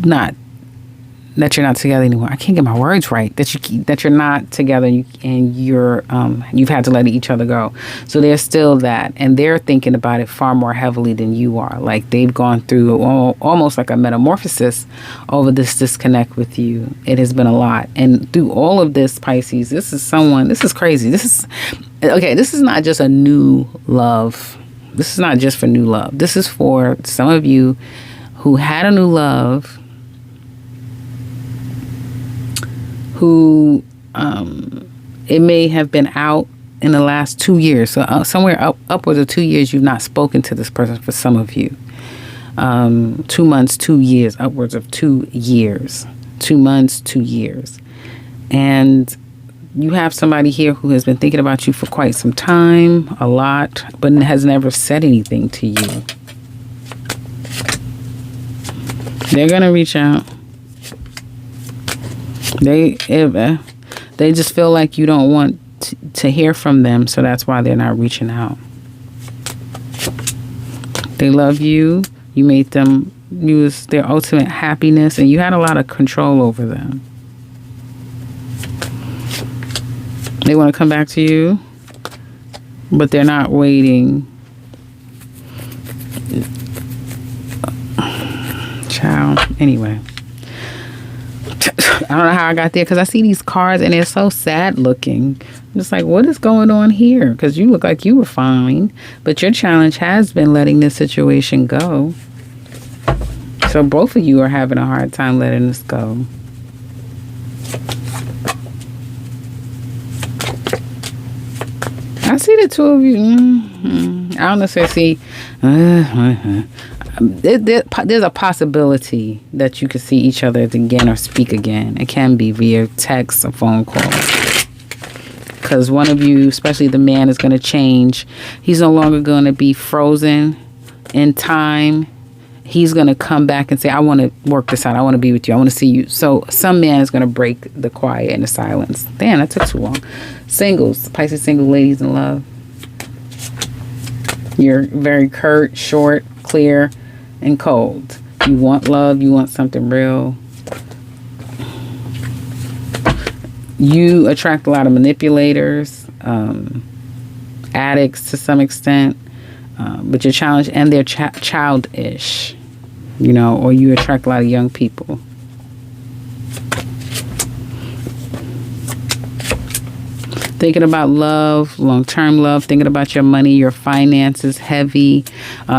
that you're not together anymore. I can't get my words right. That you're not together and you've had to let each other go. So there's still that, and they're thinking about it far more heavily than you are. Like they've gone through almost like a metamorphosis over this disconnect with you. It has been a lot, and through all of this, Pisces, this is crazy. This is not just a new love. This is not just for new love. This is for some of you who had a new love, who it may have been out in the last 2 years. So somewhere upwards of 2 years, you've not spoken to this person for some of you. 2 months, 2 years, upwards of 2 years. 2 months, 2 years. And you have somebody here who has been thinking about you for quite some time, a lot, but has never said anything to you. They're going to reach out. They just feel like you don't want to hear from them, so that's why they're not reaching out. They love you. You made them use their ultimate happiness, and you had a lot of control over them. They want to come back to you, but they're not waiting. Child. Anyway. I don't know how I got there because I see these cards and they're so sad looking. I'm just like, what is going on here? Because you look like you were fine, but your challenge has been letting this situation go. So both of you are having a hard time letting this go. I see the two of you. I don't necessarily see. There's a possibility that you could see each other again or speak again. It can be via text or phone call. Because one of you, especially the man, is going to change. He's no longer going to be frozen in time. He's going to come back and say, I want to work this out. I want to be with you. I want to see you. So some man is going to break the quiet and the silence. Damn, that took too long. Singles, Pisces single ladies in love. You're very curt, short, clear, and cold. You want love. You want something real. You attract a lot of manipulators, addicts to some extent, but your challenge, and they're childish, or you attract a lot of young people. Thinking about love, long-term love, thinking about your money, your finances, heavy.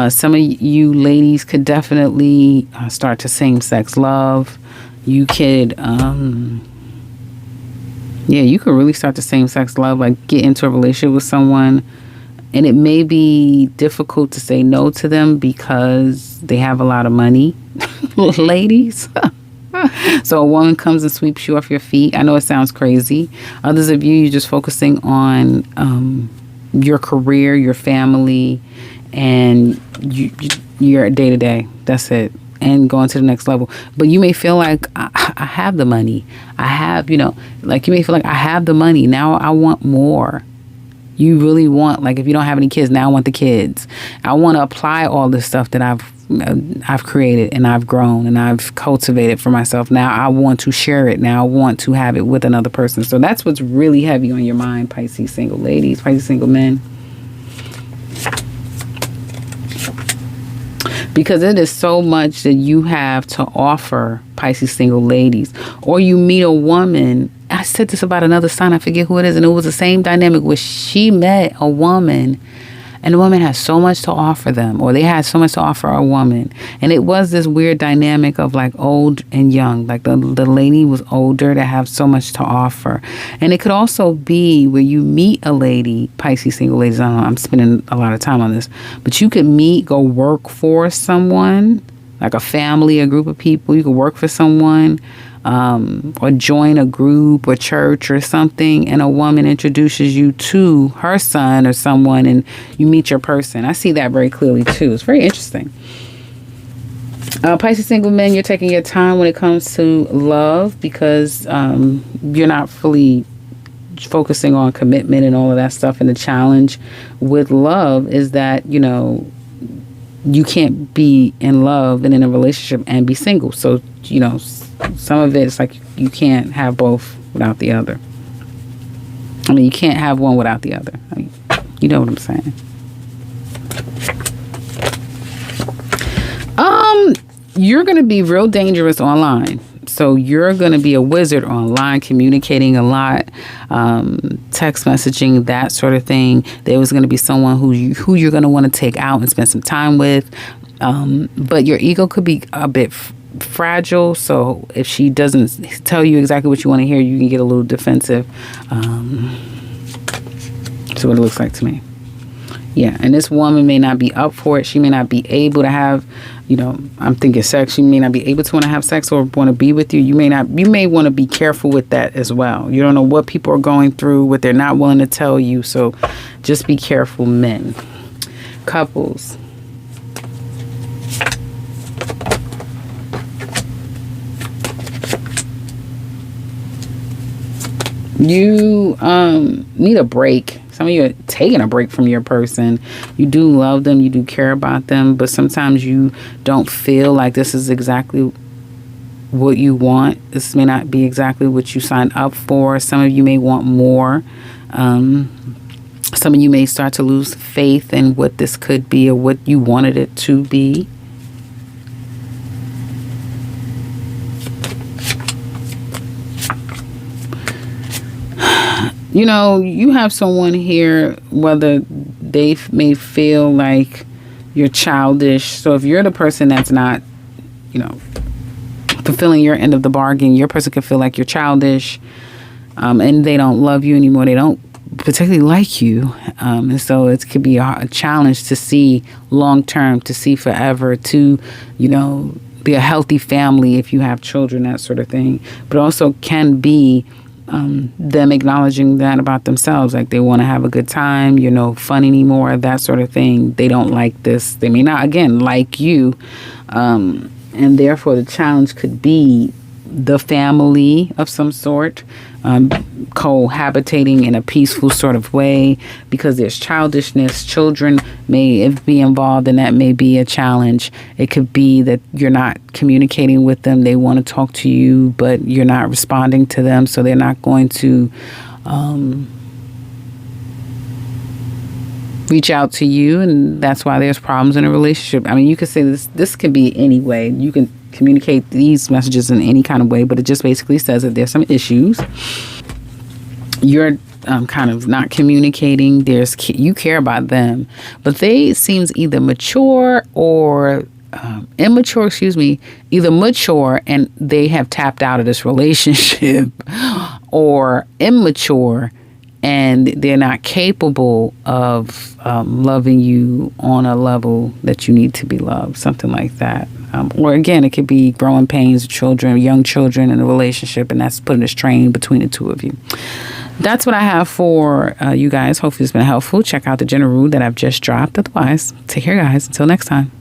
Some of you ladies could definitely start to same-sex love. You could, you could really start to same-sex love, like get into a relationship with someone. And it may be difficult to say no to them because they have a lot of money, ladies. So a woman comes and sweeps you off your feet. I know it sounds crazy. Others of you, you're just focusing on your career, your family, and your day-to-day. That's it. And going to the next level. But you may feel like, I have the money. I have, like you may feel like, I have the money. Now I want more. You really want, like if you don't have any kids, now I want the kids. I want to apply all this stuff that I've created and I've grown and I've cultivated for myself. Now I want to share it. Now I want to have it with another person. So that's what's really heavy on your mind, Pisces single ladies, Pisces single men. Because it is so much that you have to offer, Pisces single ladies. Or you meet a woman. I said this about another sign. I forget who it is. And it was the same dynamic where she met a woman and the woman has so much to offer them, or they had so much to offer a woman. And it was this weird dynamic of like old and young. Like the lady was older to have so much to offer. And it could also be where you meet a lady, Pisces single ladies, I don't know, I'm spending a lot of time on this, but you could go work for someone, like a family, a group of people. You could work for someone, or join a group or church or something, and a woman introduces you to her son or someone, and you meet your person. I see that very clearly too. It's very interesting. Pisces single men, you're taking your time when it comes to love, because you're not fully focusing on commitment and all of that stuff. And the challenge with love is that, you know, you can't be in love and in a relationship and be single. So, you know, some of it's like you can't have both without the other. I mean, you can't have one without the other. I mean, you know what I'm saying. You're going to be real dangerous online. So you're going to be a wizard online, communicating a lot, text messaging, that sort of thing. There was going to be someone who you're going to want to take out and spend some time with. But your ego could be a bit fragile. So if she doesn't tell you exactly what you want to hear, you can get a little defensive. So what it looks like to me. Yeah, and this woman may not be up for it. She may not be able to have, you know, I'm thinking sex. She may not be able to want to have sex or want to be with you. You may want to be careful with that as well. You don't know what people are going through, what they're not willing to tell you. So just be careful, men. Couples. You need a break. Some of you are taking a break from your person. You do love them. You do care about them. But sometimes you don't feel like this is exactly what you want. This may not be exactly what you signed up for. Some of you may want more. Some of you may start to lose faith in what this could be or what you wanted it to be. You know, you have someone here, whether they may feel like you're childish. So if you're the person that's not, you know, fulfilling your end of the bargain, your person could feel like you're childish, and they don't love you anymore. They don't particularly like you. And so it could be a challenge to see long term, to see forever, to, you know, be a healthy family if you have children, that sort of thing. But also can be them acknowledging that about themselves, like they want to have a good time, you're no fun anymore, that sort of thing. They don't like this. They may not, again, like you. And therefore, the challenge could be the family of some sort, cohabitating in a peaceful sort of way, because there's childishness. Children may be involved, and that may be a challenge. It could be that you're not communicating with them. They want to talk to you, but you're not responding to them, so they're not going to reach out to you, and that's why there's problems in a relationship. I mean, you could say this could be any way. You can communicate these messages in any kind of way, but it just basically says that there's some issues. You're kind of not communicating. You care about them, but they seems either mature or immature, either mature and they have tapped out of this relationship, or immature and they're not capable of loving you on a level that you need to be loved, something like that. Or again, it could be growing pains of children, young children in a relationship, and that's putting a strain between the two of you. That's what I have for you guys. Hopefully it's been helpful. Check out the general rule that I've just dropped. Otherwise, take care, guys. Until next time.